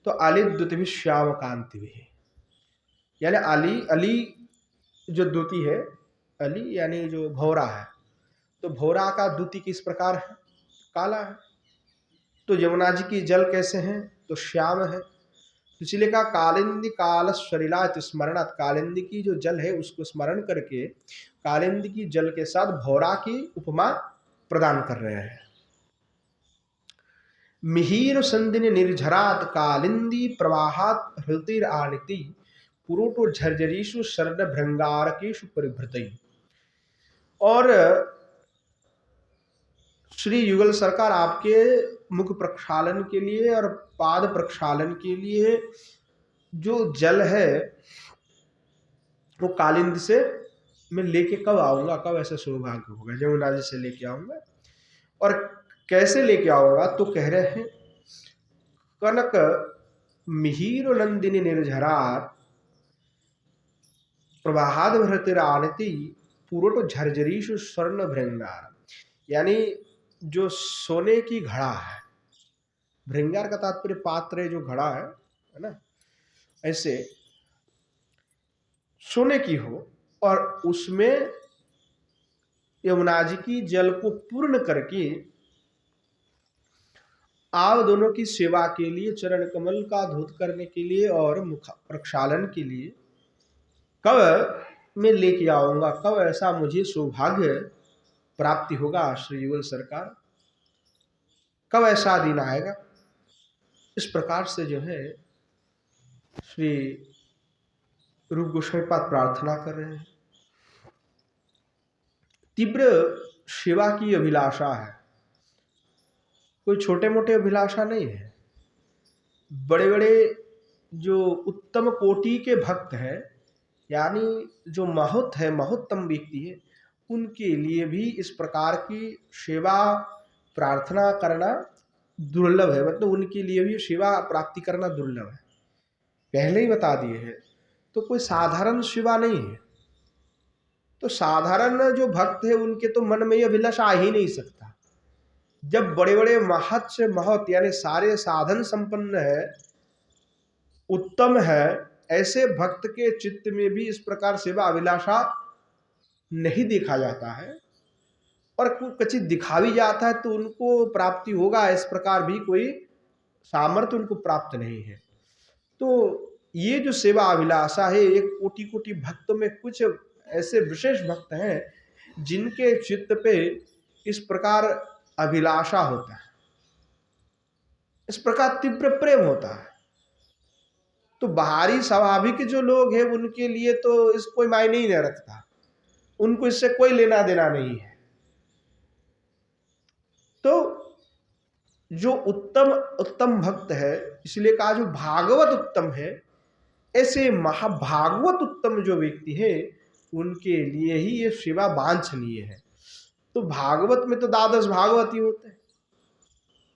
तो अलिद्युति भी श्याम कांति भी, यानी अली जो द्युति है, अली यानी जो भौरा है, तो भौरा का द्युति किस प्रकार है? काला है। तो यमुना जी की जल कैसे हैं? तो श्याम है। तो इसलिए कहा कालिंदी काल स्वरिला स्मरणात, कालिंदी की जो जल है उसको स्मरण करके कालिंदी की जल के साथ भौरा की उपमा प्रदान कर रहे हैं। मिहिर संदिनी निर्झरात कालिंदी प्रवाहात हृतिर आनिति पुरोटो झरझरीषु शरण भृंगारकेशु परिभृतई। और श्री युगल सरकार आपके मुख प्रक्षालन के लिए और पाद प्रक्षालन के लिए जो जल है वो कालिंद से मैं लेके कब आऊंगा, कब ऐसा सौभाग्य होगा, यमुना जी से लेके आऊंगा। और कैसे लेके आऊंगा? तो कह रहे हैं कनक मिहिर नंदिनी निर्झरात प्रभात भरतिरानति पुरोट झरझरीषु स्वर्ण भृंगार। यानी जो सोने की घड़ा है, भृंगार का तात्पर्य पात्र है, जो घड़ा है ना, ऐसे सोने की हो और उसमें यमुना जी की जल को पूर्ण करके आप दोनों की सेवा के लिए, चरण कमल का धौत करने के लिए और मुख प्रक्षालन के लिए कब मैं लेके आऊंगा, कब ऐसा मुझे सौभाग्य प्राप्ति होगा श्री युगल सरकार, कब ऐसा दिन आएगा। इस प्रकार से जो है श्री रूप गोस्वामी पाद प्रार्थना कर रहे हैं। तीव्र सेवा की अभिलाषा है, कोई छोटे मोटे अभिलाषा नहीं है। बड़े बड़े जो उत्तम कोटि के भक्त हैं, यानी जो महत है, महोत्तम व्यक्ति है, उनके लिए भी इस प्रकार की सेवा प्रार्थना करना दुर्लभ है। मतलब उनके लिए भी सेवा प्राप्ति करना दुर्लभ है, पहले ही बता दिए हैं। तो कोई साधारण सेवा नहीं है। तो साधारण जो भक्त है उनके तो मन में यह अभिलाषा आ ही नहीं सकता। जब बड़े बड़े महत से महत यानी सारे साधन संपन्न है, उत्तम है, ऐसे भक्त के चित्त में भी इस प्रकार सेवा अभिलाषा नहीं देखा जाता है। और कचित दिखा भी जाता है तो उनको प्राप्ति होगा इस प्रकार भी कोई सामर्थ्य उनको प्राप्त नहीं है। तो ये जो सेवा अभिलाषा है, एक कोटि कोटि भक्तों में कुछ ऐसे विशेष भक्त हैं जिनके चित्त पे इस प्रकार अभिलाषा होता है, इस प्रकार तीव्र प्रेम होता है। तो बाहरी स्वाभाविक जो लोग हैं उनके लिए तो इस कोई मायने ही नहीं रखता, उनको इससे कोई लेना देना नहीं है। तो जो उत्तम उत्तम भक्त है, इसलिए कहा जो भागवत उत्तम है, ऐसे महाभागवत उत्तम जो व्यक्ति है उनके लिए ही ये सेवा वांछनीय है। तो भागवत में तो द्वादश भागवत ही होते हैं,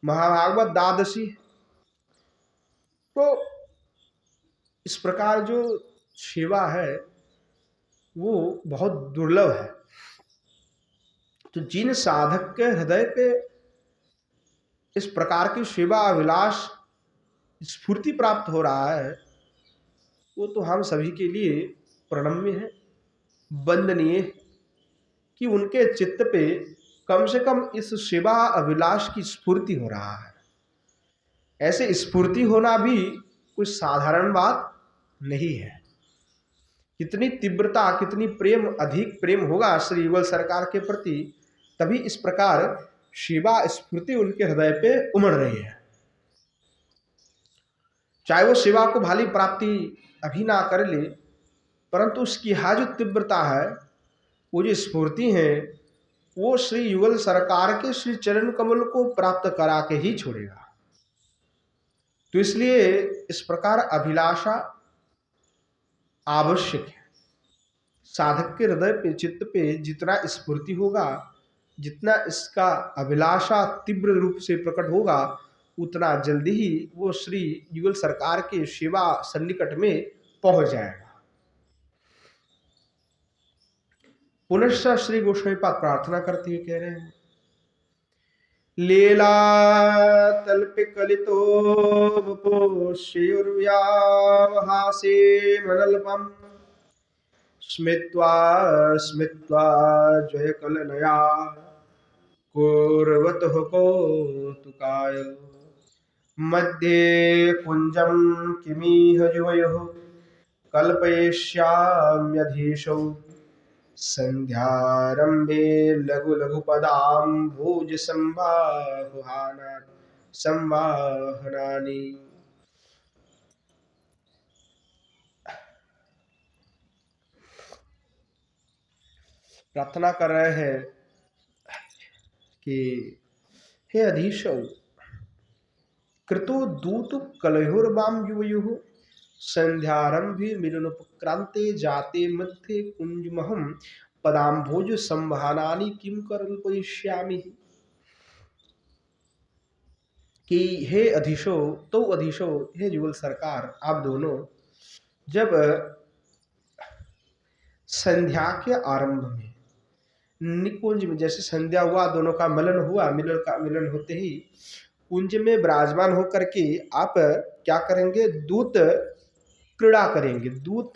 महाभागवत द्वादशी। तो इस प्रकार जो सेवा है वो बहुत दुर्लभ है। तो जिन साधक के हृदय पे इस प्रकार की सेवा अभिलाष स्फूर्ति प्राप्त हो रहा है, वो तो हम सभी के लिए प्रणम्य है, वंदनीय, कि उनके चित्त पे कम से कम इस सेवा अभिलाष की स्फूर्ति हो रहा है। ऐसे स्फूर्ति होना भी कुछ साधारण बात नहीं है। कितनी तीव्रता, कितनी प्रेम, अधिक प्रेम होगा श्री युगल सरकार के प्रति, तभी इस प्रकार सेवा स्फूर्ति उनके हृदय पे उमड़ रही है। चाहे वो सेवा को भाली प्राप्ति अभी ना कर ले, परंतु उसकी यहाँ जो तीव्रता है, वो जो स्फूर्ति है, वो श्री युगल सरकार के श्री चरण कमल को प्राप्त करा के ही छोड़ेगा। तो इसलिए इस प्रकार अभिलाषा आवश्यक है। साधक के हृदय पे, चित्त पे जितना स्फूर्ति होगा, जितना इसका अभिलाषा तीव्र रूप से प्रकट होगा, उतना जल्दी ही वो श्री युगल सरकार के सेवा सन्निकट में पहुंच जाएगा। पुनश्च श्री गोस्वामी पाद प्रार्थना करते हुए कह रहे हैं, लीला तल्पे कलितो वपोष्योर्व्यावहासे मनल्पम स्मित्वा स्मित्वा जय कलनया कुर्वतः कौतुकाय मध्ये कुंजम किमिह युवयोः कल्पयिष्याम्यधीशौ संध्यारंभे लघु लघु पदाम्भोज संवाहनानि। प्रार्थना कर रहे हैं कि हे अधीशौ कृतो दूत कलयोर्वाम युवयुः संध्यारंभे मिलनोपक्रांते जाते मध्ये कुंजमहम पदाम्भोज संवहनानि किम कल्पयिष्यामि। कि हे अधीशो, तो अधीशो, हे जुगल सरकार, आप दोनों जब संध्या के आरंभ में निकुंज में, जैसे संध्या हुआ, दोनों का मिलन हुआ, मिलन होते ही कुंज में विराजमान होकर के आप क्या करेंगे, दूत क्रीड़ा करेंगे, दूत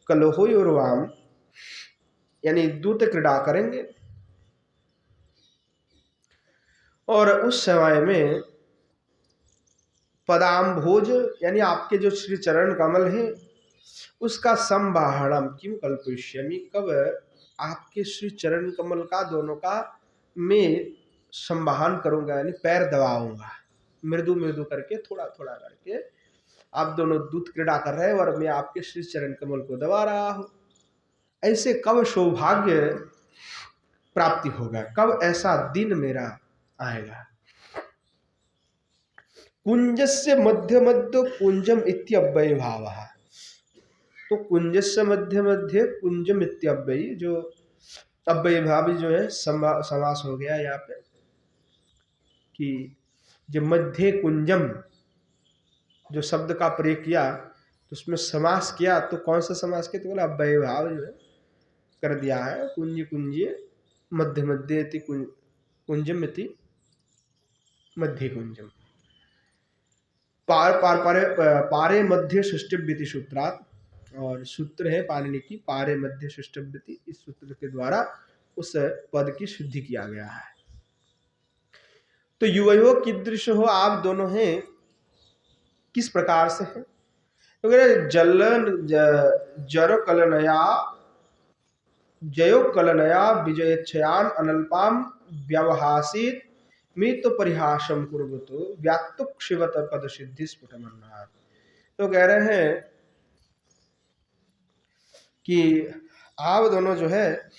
कलहोयुर्वाम, यानी दूत क्रीड़ा करेंगे। और उस समय में पदाम्भोज, यानी आपके जो श्री चरण कमल है उसका संवाहनम किम कल्पयिष्यामि, कब आपके श्री चरण कमल का दोनों का मैं संवाहन करूंगा, यानी पैर दबाऊंगा, मृदु मृदु करके, थोड़ा थोड़ा करके आप दोनों दूत क्रीड़ा कर रहे हैं और मैं आपके श्री चरण कमल को दबा रहा हूं। ऐसे कब सौभाग्य प्राप्ति होगा, कब ऐसा दिन मेरा आएगा। कुंजस्य मध्य मध्य कुंजम इत्यव्यय भाव, तो कुंजस्य मध्य मध्य कुंजम इत्यव्यय, जो अव्यय भाव जो है समास हो गया यहाँ पे, कि जब मध्य कुंजम जो शब्द का प्रयोग किया तो उसमें समास किया, तो कौन सा समास किया, तो बोला अव्यय भाव जो है कर दिया है, कुंज कुंजे मध्य मध्य इति कुंजम इति मध्य कुंजम, पारे मध्य षष्ठव्यति सूत्रात, और सूत्र है पाणिनि की पारे मध्य षष्ठव्यति, इस सूत्र के द्वारा उस पद की सिद्धि किया गया है। तो युवयो कीदृश हो, आप दोनों हैं किस प्रकार से हैं, तो जलन जरो कलनया जयो कलनया विजयच्छयान अनल्पाम व्यवहासित मित परिहासम कुर्वतो व्यात्तुक शिवत पद सिद्धि स्फुटमन्नात्। तो कह रहे हैं कि आप दोनों जो है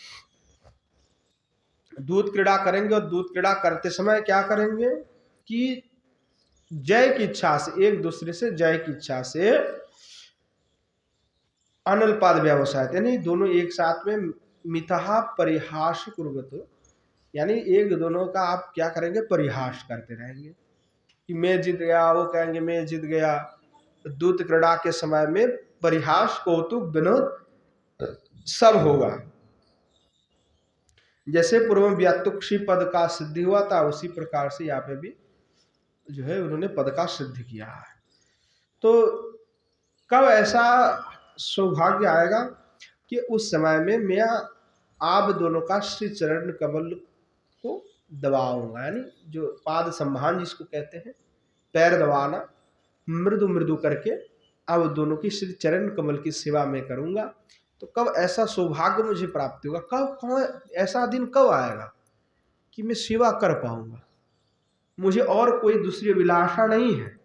दूत क्रीड़ा करेंगे, और दूत क्रीड़ा करते समय क्या करेंगे कि जय की इच्छा से, एक दूसरे से जय की इच्छा से अनल्पाद व्यवसाय, यानी दोनों एक साथ में मिथहा परिहास कुर्वतो, यानी एक दोनों का आप क्या करेंगे, परिहास करते रहेंगे कि मैं जीत गया, वो कहेंगे मैं जीत गया। दूत क्रीड़ा के समय में परिहास, कौतुक, विनोद सब होगा। जैसे पूर्व व्यात्तुक्षी पद का सिद्धि हुआ था, उसी प्रकार से यहाँ पे भी जो है उन्होंने पद का सिद्ध किया है। तो कब ऐसा सौभाग्य आएगा कि उस समय में मैं आप दोनों का श्री चरण कमल को दबाऊंगा, यानी जो पाद संभान जिसको कहते हैं, पैर दबाना, मृदु मृदु करके अब दोनों की श्री चरण कमल की सेवा में करूंगा। तो कब ऐसा सौभाग्य मुझे प्राप्त होगा, कब ऐसा दिन कब आएगा कि मैं सेवा कर पाऊंगा, मुझे और कोई दूसरी अभिलाषा नहीं है।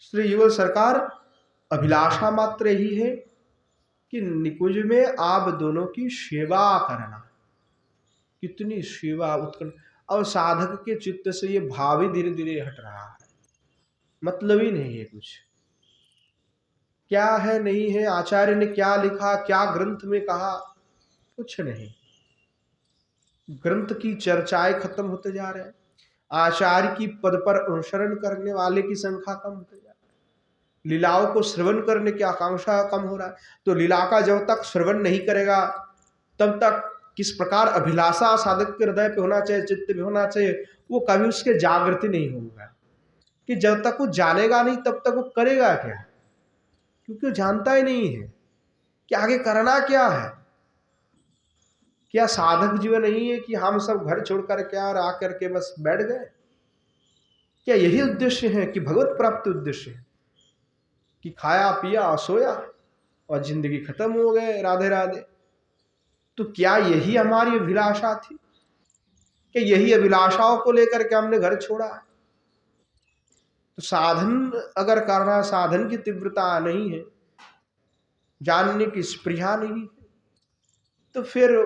श्री युगल सरकार अभिलाषा मात्र ही है कि निकुंज में आप दोनों की सेवा करना। कितनी सेवा उत्कर्ण, और साधक के चित्त से ये भाव ही धीरे धीरे हट रहा है, मतलब ही नहीं है कुछ, क्या है नहीं है, आचार्य ने क्या लिखा, क्या ग्रंथ में कहा, कुछ नहीं। ग्रंथ की चर्चाएं खत्म होते जा रहे हैं, आचार्य की पद पर अनुसरण करने वाले की संख्या कम होते जा रही है, लीलाओं को श्रवण करने की आकांक्षा कम हो रहा है। तो लीला का जब तक श्रवण नहीं करेगा तब तक किस प्रकार अभिलाषा साधक के हृदय पे होना चाहिए, चित्त में होना चाहिए, वो कभी उसके जागृति नहीं होगा। कि जब तक वो जानेगा नहीं तब तक वो करेगा क्या, क्योंकि वो जानता ही नहीं है कि आगे करना क्या है। क्या साधक जीवन नहीं है कि हम सब घर छोड़ कर के और आकर के बस बैठ गए? क्या यही उद्देश्य है कि भगवत प्राप्ति उद्देश्य है कि खाया पिया सोया और जिंदगी खत्म हो गए, राधे राधे? तो क्या यही हमारी अभिलाषा थी? क्या यही अभिलाषाओं को लेकर के हमने घर छोड़ा? तो साधन अगर करना, साधन की तीव्रता नहीं है, जानने की स्पृहा नहीं है, तो फिर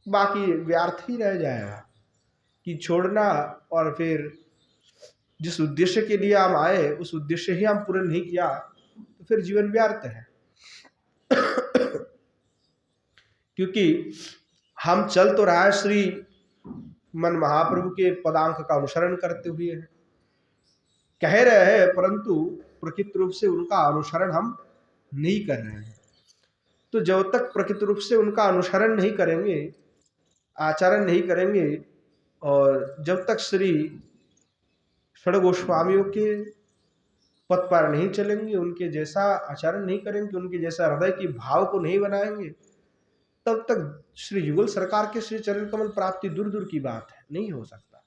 बाकी व्यर्थ ही रह जाएगा कि छोड़ना, और फिर जिस उद्देश्य के लिए हम आए उस उद्देश्य ही हम पूर्ण नहीं किया तो फिर जीवन व्यर्थ है। क्योंकि हम चल तो रहा है श्री मन महाप्रभु के पदांक का अनुसरण करते हुए है, कह रहे हैं, परंतु प्रकृत रूप से उनका अनुसरण हम नहीं कर रहे हैं। तो जब तक प्रकृत रूप से उनका अनुसरण नहीं करेंगे, आचरण नहीं करेंगे, और जब तक श्री षड गोस्वामियों के पथ पर नहीं चलेंगे, उनके जैसा आचरण नहीं करेंगे, उनके जैसा हृदय की भाव को नहीं बनाएंगे, तब तक श्री युगल सरकार के श्री चरण कमल प्राप्ति दूर दूर की बात है, नहीं हो सकता।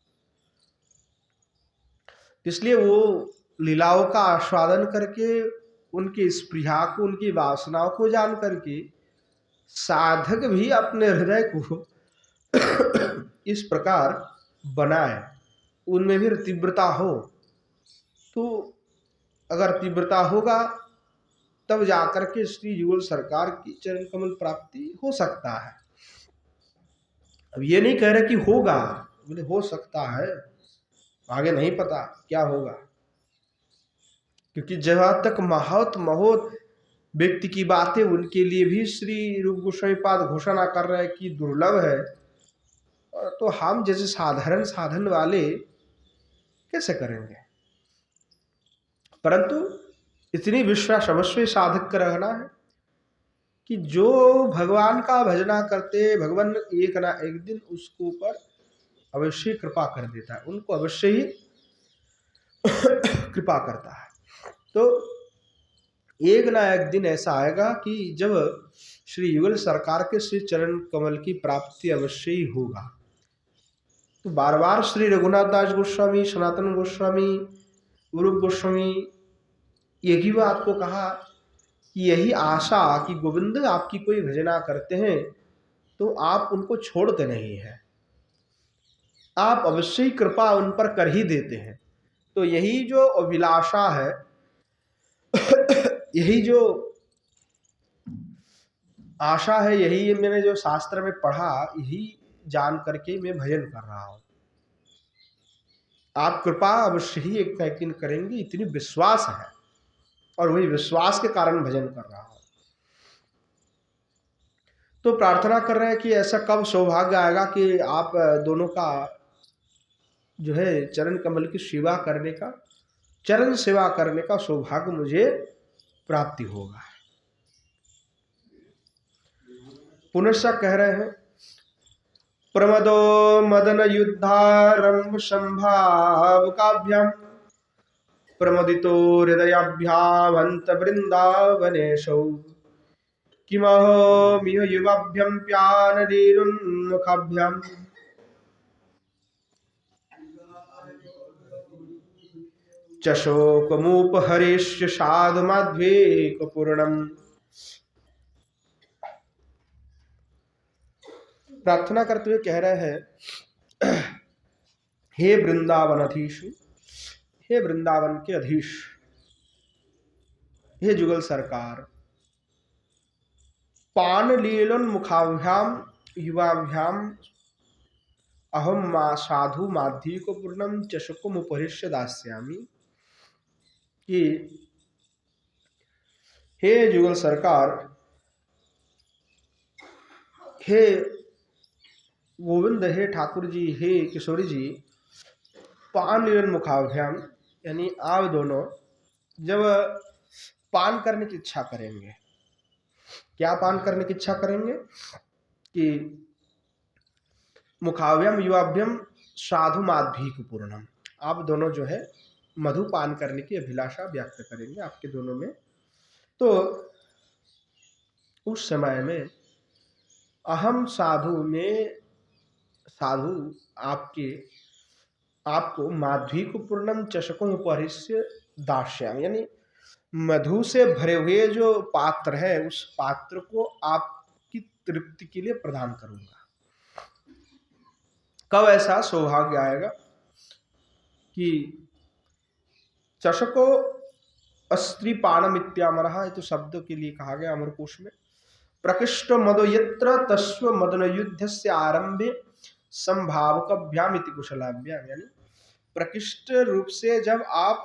इसलिए वो लीलाओं का आस्वादन करके, उनकी स्पृहा को, उनकी वासनाओं को जान करके साधक भी अपने हृदय को इस प्रकार बनाए, उनमें भी तीव्रता हो। तो अगर तीव्रता होगा तब जाकर के श्री युगल सरकार की चरण कमल प्राप्ति हो सकता है। अब ये नहीं कह रहे कि होगा, बोले हो सकता है, आगे नहीं पता क्या होगा, क्योंकि जहां तक महत महोत व्यक्ति की बातें, उनके लिए भी श्री रूप गोस्वामी पाद घोषणा कर रहे हैं कि दुर्लभ है, तो हम जैसे साधारण साधन वाले कैसे करेंगे। परंतु इतनी विश्वास अवश्य साधक का रहना है कि जो भगवान का भजना करते, भगवान एक ना एक दिन उसको ऊपर अवश्य कृपा कर देता है, उनको अवश्य ही कृपा करता है। तो एक ना एक दिन ऐसा आएगा कि जब श्री युगल सरकार के श्री चरण कमल की प्राप्ति अवश्य ही होगा। तो बार बार श्री रघुनाथ दास गोस्वामी, सनातन गोस्वामी, रूप गोस्वामी एक ही बात को कहा कि यही आशा कि गोविंद आपकी कोई भजना करते हैं तो आप उनको छोड़ते नहीं हैं, आप अवश्य ही कृपा उन पर कर ही देते हैं। तो यही जो अभिलाषा है, यही जो आशा है, यही मैंने जो शास्त्र में पढ़ा, यही जान करके मैं भजन कर रहा हूं। आप कृपा अवश्य ही एक ना एक दिन करेंगे, इतनी विश्वास है, और वही विश्वास के कारण भजन कर रहा हूं। तो प्रार्थना कर रहे हैं कि ऐसा कब सौभाग्य आएगा कि आप दोनों का जो है चरण कमल की सेवा करने का, चरण सेवा करने का सौभाग्य मुझे प्राप्ति होगा। पुनश्च कह रहे हैं, प्रमदो मदन युद्धारंभ संभाव काभ्याम प्रमोदितो हृदयाभ्यामंत वृंदावनेशौ किमहो मिह युवाभ्यम प्यानदीरुन्मुखाभ्याम चशोकमुपहरेश्य साधु माध्वेकपूर्णम। प्रार्थना करते हुए कह रहे हैं, हे वृंदावन अधीशु, हे वृंदावन के अधीश, हे जुगल सरकार, पान लीलन मुखाभ्याम युवाभ्याम अहम मा साधु माध्वी को पूर्णम चषकुम उपहृष्य दास्यामी। कि हे जुगल सरकार, हे गोविंद, हे ठाकुर जी, हे किशोरी जी, पान लीलन मुखाभ्याम यानी आप दोनों जब पान करने की इच्छा करेंगे, क्या पान करने की इच्छा करेंगे कि मुखाभ्यम युवाभ्यम साधु माध्वी पूर्णम, आप दोनों जो है मधुपान करने की अभिलाषा व्यक्त करेंगे आपके दोनों में। तो उस समय में अहम साधु में, साधु आपको माध्वी को पूर्णम चषकों उपहृष्य दास्याम, यानी मधु से भरे हुए जो पात्र है, उस पात्र को आपकी तृप्ति के लिए प्रदान करूंगा। कब ऐसा सौभाग्य आएगा कि चषको अस्त्री पानम इत्यामरहा, तो शब्दों के लिए कहा गया अमरकोश में, प्रकृष्ट मदो यत्र तस्व मदन युद्ध से आरंभे संभावकभ्याम इति कुशलाभ्याम, यानी प्रकृष्ट रूप से जब आप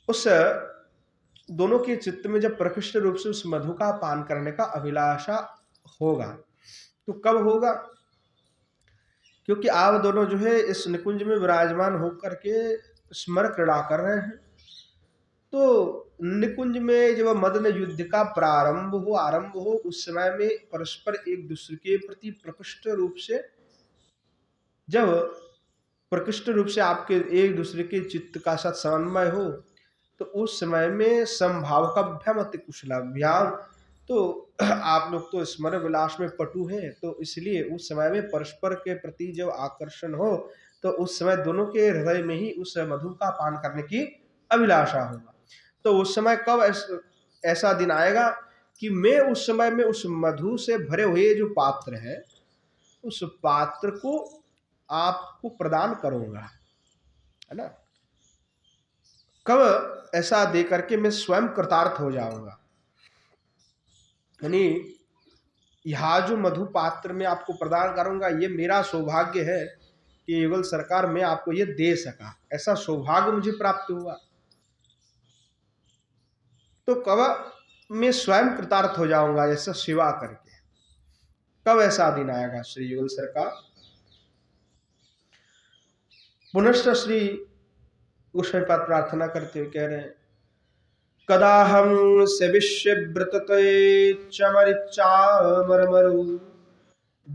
उस दोनों के चित्त में जब प्रकृष्ट रूप से उस मधु का पान करने का अभिलाषा होगा, तो कब होगा क्योंकि आप दोनों जो है इस निकुंज में विराजमान होकर के स्मर क्रीड़ा कर रहे हैं। तो निकुंज में जब मदन युद्ध का आरंभ हो, उस समय में परस्पर एक दूसरे के प्रति प्रकृष्ट रूप से, जब प्रकृष्ट रूप से आपके एक दूसरे के चित्त का साथ समन्वय हो, तो उस समय में समभाव का भ्यमति कुशलाभ्याम। तो आप लोग तो स्मरण विलास में पटु हैं, तो इसलिए उस समय में परस्पर के प्रति जब आकर्षण हो, तो उस समय दोनों के हृदय में ही उस मधु का पान करने की अभिलाषा होगा। तो उस समय कब ऐसा दिन आएगा कि मैं उस समय में उस मधु से भरे हुए जो पात्र है, उस पात्र को आपको प्रदान करूंगा, है ना। कब ऐसा दे करके मैं स्वयं कृतार्थ हो जाऊंगा, यानी यह जो मधु पात्र में आपको प्रदान करूंगा, ये मेरा सौभाग्य है कि युगल सरकार मैं आपको ये दे सका, ऐसा सौभाग्य मुझे प्राप्त हुआ। तो कब मैं स्वयं कृतार्थ हो जाऊंगा ऐसा सेवा करके, कब ऐसा दिन आएगा श्री युगल सरकार। पुनश्च श्री गोस्वामी पाद प्रार्थना करते हुए कह रहे हैं, कदाहं सेविष्य व्रतते चमरिचामरमरु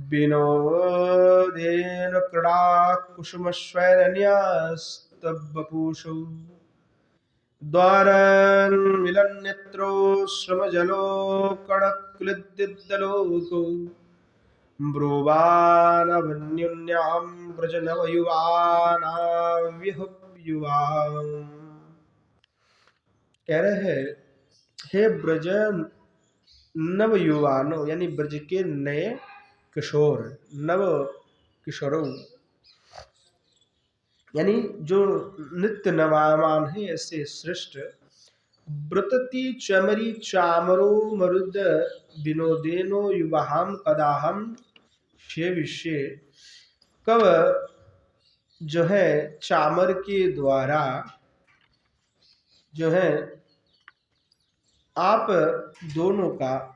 विनोदेन क्रीडा कुसुमस्वैरन्यस्तबपूषौ द्वारं मिलन्नेत्रो श्रमजलो कणक्लिद्दिद्दलोको ब्रुवानवन्युन्यां व्रजनवयुवानाव्यहुयुवाम्। कह रहे हैं, हे ब्रज नव युवानो, यानी ब्रज के नए किशोर, नव किशोरों, यानी जो नित्य नवायमान है, ऐसे श्रेष्ठ व्रतति चमरी चामरो मरुद विनोदेनो युवाहम कदाहम शे विषय। कब जो है चामर के द्वारा जो है आप दोनों का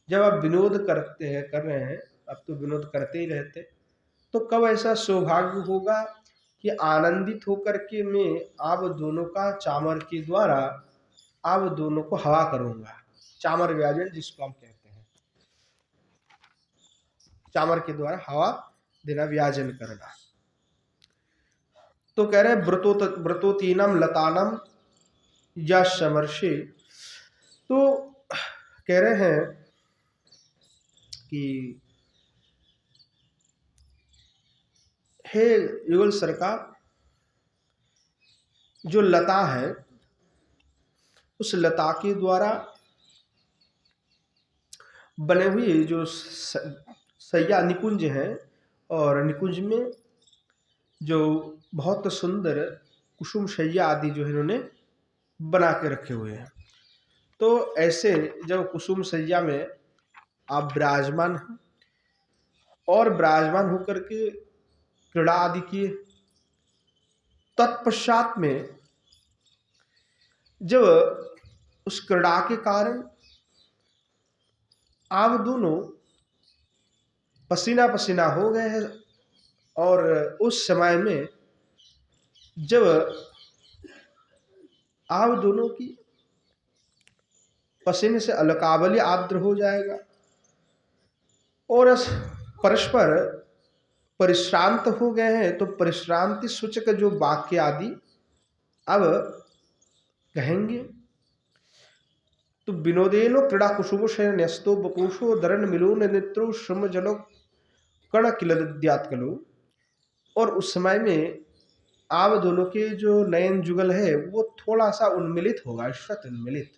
जब आप विनोद करते हैं, कर रहे हैं, आप तो विनोद करते ही रहते, तो कब ऐसा सौभाग्य होगा कि आनंदित होकर के मैं आप दोनों का चामर के द्वारा आप दोनों को हवा करूंगा। चामर व्याजन जिसको हम कहते हैं, चामर के द्वारा हवा देना, व्याजन करना। तो कह रहे व्रतोतीनम लतानम या समर्षि। तो कह रहे हैं कि हे युगल सरकार, जो लता है, उस लता के द्वारा बने हुए जो सैया निकुंज है, और निकुंज में जो बहुत सुंदर कुसुम शैया आदि जो है इन्होंने बना के रखे हुए हैं। तो ऐसे जब कुसुम शैया में आप विराजमान हैं और विराजमान होकर के क्रीड़ा आदि किए, तत्पश्चात में जब उस क्रीड़ा के कारण आप दोनों पसीना पसीना हो गए हैं, और उस समय में जब आप दोनों की पसीने से अलकावली आर्द्र हो जाएगा और परस्पर परिश्रांत हो गए हैं, तो परिश्रांति सूचक जो वाक्य आदि अब कहेंगे। तो विनोदेनो क्रीड़ा कुसुमो न्यस्तो बपुषो दरन मिलो नेत्रो श्रम जलो कण किलद्यात कलो। और उस समय में आप दोनों के जो नयन जुगल है वो थोड़ा सा उन्मिलित होगा, श्वत उन्मिलित।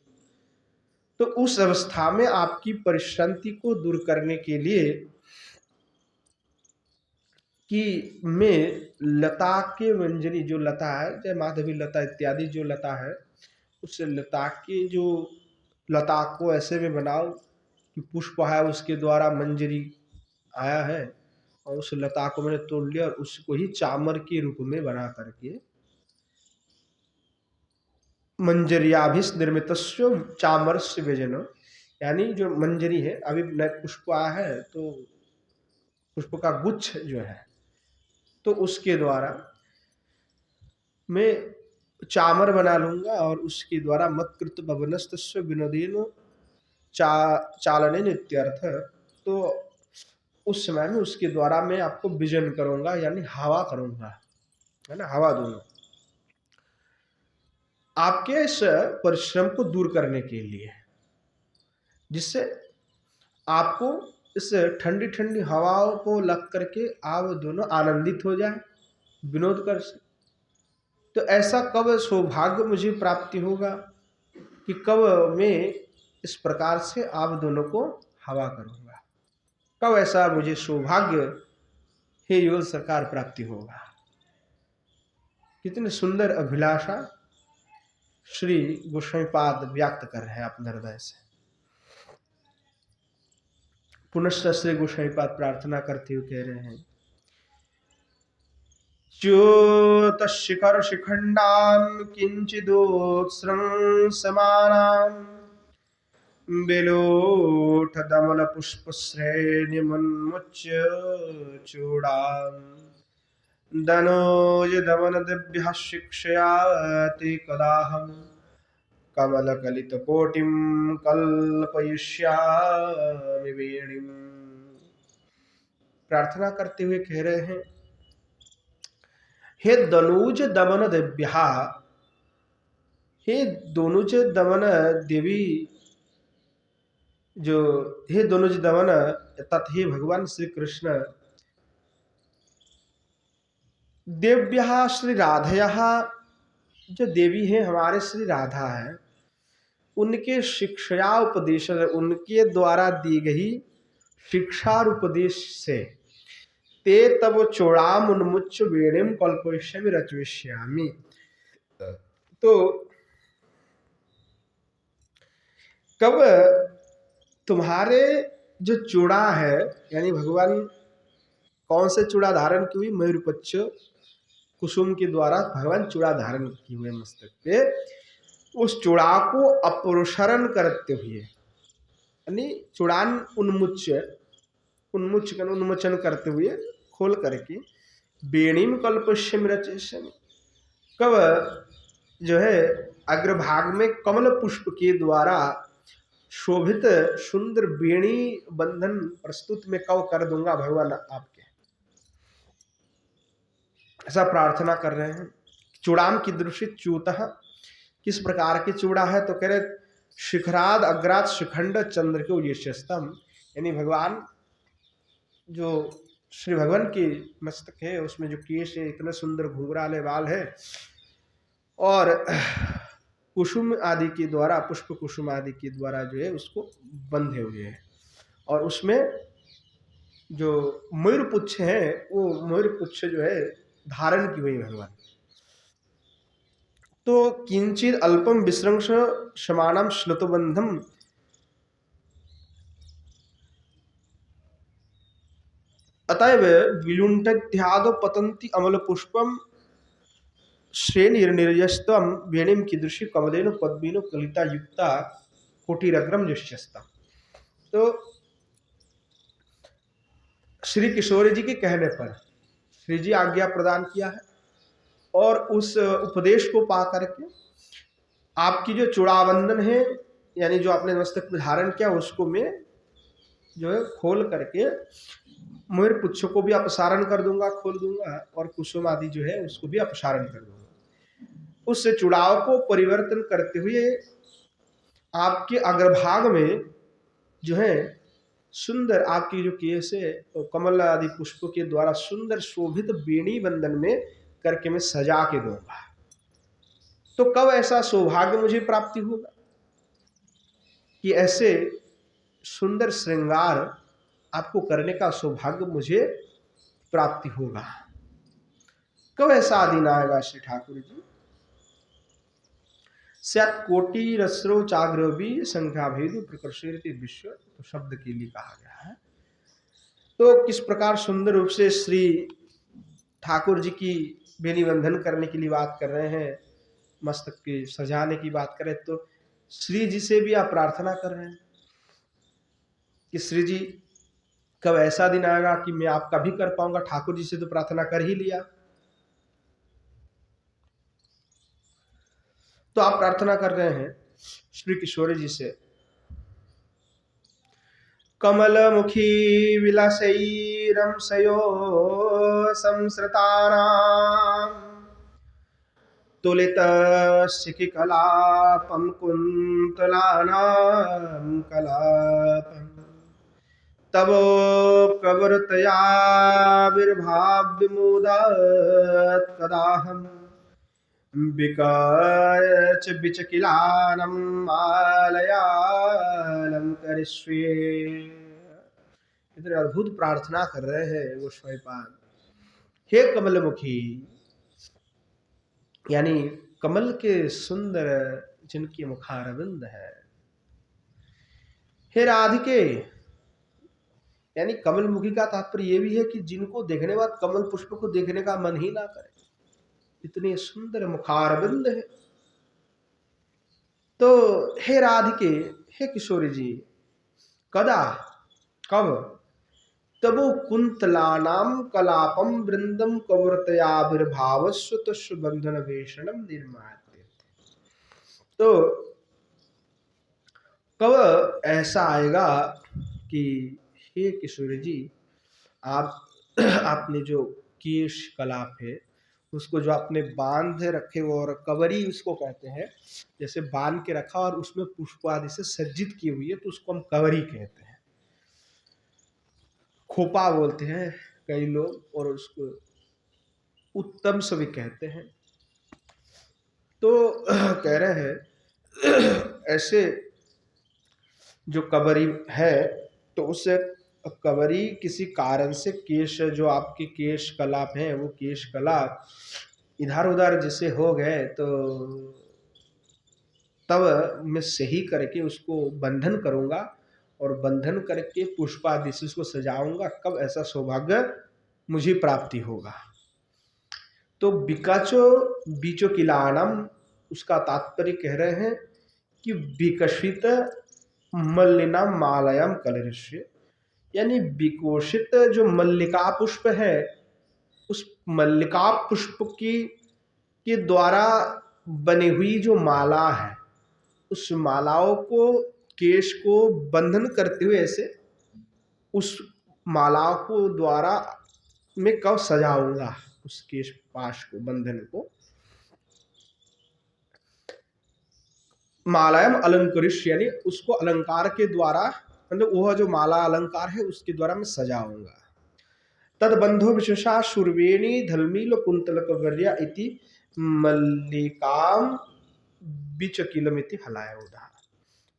तो उस अवस्था में आपकी परिश्रांति को दूर करने के लिए कि मैं लता के मंजरी, जो लता है, जय माधवी लता इत्यादि जो लता है, उस लता के जो लता को ऐसे में बनाओ कि पुष्प है उसके द्वारा मंजरी आया है, और उस लता को मैंने तोड़ लिया और उसको ही चामर के रूप में बना करके मंजरियाभिस निर्मित चामर व्यजन, यानी जो मंजरी है, अभी नए पुष्प आया है तो पुष्प का गुच्छ जो है, तो उसके द्वारा मैं चामर बना लूंगा और उसके द्वारा मत्कृत भवनस्तस्य विनोदेन चालने नित्यर्थ। तो उस समय में उसके द्वारा मैं आपको विजन करूंगा, यानी हवा करूंगा, है ना, हवा दूंगा आपके इस परिश्रम को दूर करने के लिए, जिससे आपको इस ठंडी ठंडी हवाओं को लग करके आप दोनों आनंदित हो जाए, विनोद कर सके। तो ऐसा कब सौभाग्य मुझे प्राप्ति होगा कि कब मैं इस प्रकार से आप दोनों को हवा करूंगा, कब ऐसा मुझे सौभाग्य हे योग सरकार प्राप्ति होगा। कितनी सुंदर अभिलाषा श्री गोस्वामीपाद व्यक्त कर रहे हैं अपने हृदय से। पुनश्च श्री गोस्वामीपाद प्रार्थना करते हुए कह रहे हैं, च्युत शिखर शिखंडान किंचिदोत्स्रं समानां बिलोठ दमल पुष्प श्रेणी मन्मुच्य चूड़ान् दनोज दमन दिव्य शिक्षया ते कदाहं कमल कलित कोटिम कल्पयिष्यामि वेणीम। प्रार्थना करते हुए कह रहे हैं, हे दनुज दमन दिव्या, हे दनुज दमन देवी, जो हे दनुज दमन तत् हे भगवान श्री कृष्ण, देव्या श्री राधया, जो देवी हैं हमारे श्री राधा है, उनके शिक्षा उपदेश, उनके द्वारा दी गई शिक्षा और उपदेश से ते तब चोड़ाम उन्मुच्च वेणीम कल्पयिष्यामि रचयिष्यामि। तो कब तुम्हारे जो चूड़ा है, यानी भगवान कौन से चूड़ा धारण की हुई, मयूरपक्ष कुसुम के द्वारा भगवान चूड़ा धारण किए हुए मस्तक पे, उस चूड़ा को अपसरण करते हुए, यानी चूड़ान उन्मोचन करते हुए खोल करके वेणीम कल्पयिष्यामि रचयिष्यामि, कब जो है अग्रभाग में कमल पुष्प के द्वारा शोभित सुंदर वेणी बंधन प्रस्तुत में कब कर दूंगा भगवान आपके, ऐसा प्रार्थना कर रहे हैं। चूड़ाम की दृष्टि च्यूतः, किस प्रकार की चूड़ा है, तो कह रहे शिखराद अग्रात शिखंड चंद्र के उज्जस्तम, यानी भगवान जो श्री भगवान की मस्तक है उसमें जो केश है, इतने सुंदर घुंघराले बाल है, और कुसुम आदि के द्वारा, पुष्प कुसुम आदि के द्वारा जो है उसको बंधे हुए हैं, और उसमें जो मयूरपुच्छ है वो मयूरपुच्छ जो है धारण की हुई भगवान। तो किंचित अल्पम विसृंश समानम श्लुतबंधम, अतएव विलुंठध्यादो पतंती अमल पुष्पम श्रेणीर्निर्यस्तम वेणीम कीदृशी कमलेन पद्मीनो कलिता युक्ता कोटिरग्रम जुष्यस्तम। तो श्री किशोरी जी के कहने पर श्री जी आज्ञा प्रदान किया है, और उस उपदेश को पा करके आपकी जो चूड़ाबंधन है, यानी जो आपने मस्तक में धारण किया, उसको मैं जो है खोल करके मयूर पुच्छ को भी अपसारण कर दूंगा, खोल दूंगा, और कुसुम आदि जो है उसको भी अपसारण कर दूंगा। उस चुड़ाव को परिवर्तन करते हुए आपके अग्रभाग में जो है सुंदर आपकी जो केस है तो कमल आदि पुष्पों के द्वारा सुंदर शोभित बेणी बंधन में करके मैं सजा के दूंगा। तो कब ऐसा सौभाग्य मुझे प्राप्ति होगा कि ऐसे सुंदर श्रृंगार आपको करने का सौभाग्य मुझे प्राप्ति होगा, कब ऐसा दिन आएगा श्री ठाकुर जी। सत कोटि रस्रो चाग्रवी संख्या भेद प्रकर्षित विश्व, तो शब्द के लिए कहा गया है। तो किस प्रकार सुंदर रूप से श्री ठाकुर जी की बेनी बंधन करने के लिए बात कर रहे हैं, मस्तक के सजाने की बात करें, तो श्री जी से भी आप प्रार्थना कर रहे हैं कि श्री जी कब ऐसा दिन आएगा कि मैं आपका भी कर पाऊंगा? ठाकुर जी से तो प्रार्थना कर ही लिया। तो आप प्रार्थना कर रहे हैं श्री किशोरी जी से, कमलमुखी विलसैरंसयो संसृतानां तुलितशिखिकलापं कुन्तलानां कलापम् तव प्रवृत्तयाविर्भाव्यमुदात् कदाहं विकाच विचकिलानं मालयालं करिष्ये। इतने अद्भुत प्रार्थना कर रहे हैं गोस्वामी पाद। हे कमलमुखी, यानी कमल के सुंदर जिनकी मुखारविंद है, हे राधिके, यानी कमलमुखी का तात्पर्य ये भी है कि जिनको देखने बाद कमल पुष्प को देखने का मन ही ना करे, इतने सुंदर मुखारविंद है। तो हे राधिके, हे किशोरी जी, कदा, कब, तबो कुंतलानाम कलापम वृंदम कवर्तयाभिर्भावस्व तस्य बंधन वेषणम निर्माते। तो कब ऐसा आएगा कि हे किशोरी जी, आप आपने जो केश कलाप है उसको जो आपने बांध रखे हो, और कवरी उसको कहते हैं, जैसे बांध के रखा और उसमें पुष्प आदि से सज्जित की हुई है तो उसको हम कवरी कहते हैं। खोपा बोलते हैं कई लोग, और उसको उत्तम सभी कहते हैं। तो कह रहे हैं ऐसे जो कवरी है, तो उस कवरी किसी कारण से केश, जो आपके केश कलाप हैं वो केश कलाप इधर उधर जैसे हो गए, तो तब मैं सही करके उसको बंधन करूंगा और बंधन करके पुष्पादि से उसको सजाऊंगा। कब ऐसा सौभाग्य मुझे प्राप्ति होगा? तो विकाचो बीचो किलानम, उसका तात्पर्य कह रहे हैं कि विकसित मल्लिना मालयम कलरिष्य, यानी विकोषित जो मल्लिका पुष्प है, उस मल्लिका पुष्प की के द्वारा बनी हुई जो माला है, उस मालाओं को, केश को बंधन करते हुए ऐसे उस मालाओं को द्वारा मैं कब सजाऊंगा उस केश पाश को, बंधन को। मालायम अलंकृष, यानी उसको अलंकार के द्वारा, मतलब वह जो माला अलंकार है उसके द्वारा मैं सजाऊंगा। तद बंधो विशेषा शुर्वेणी धलमील कुंतल कवर्या इति मल्लिकाम बिचकिलमिति हलाय उदा।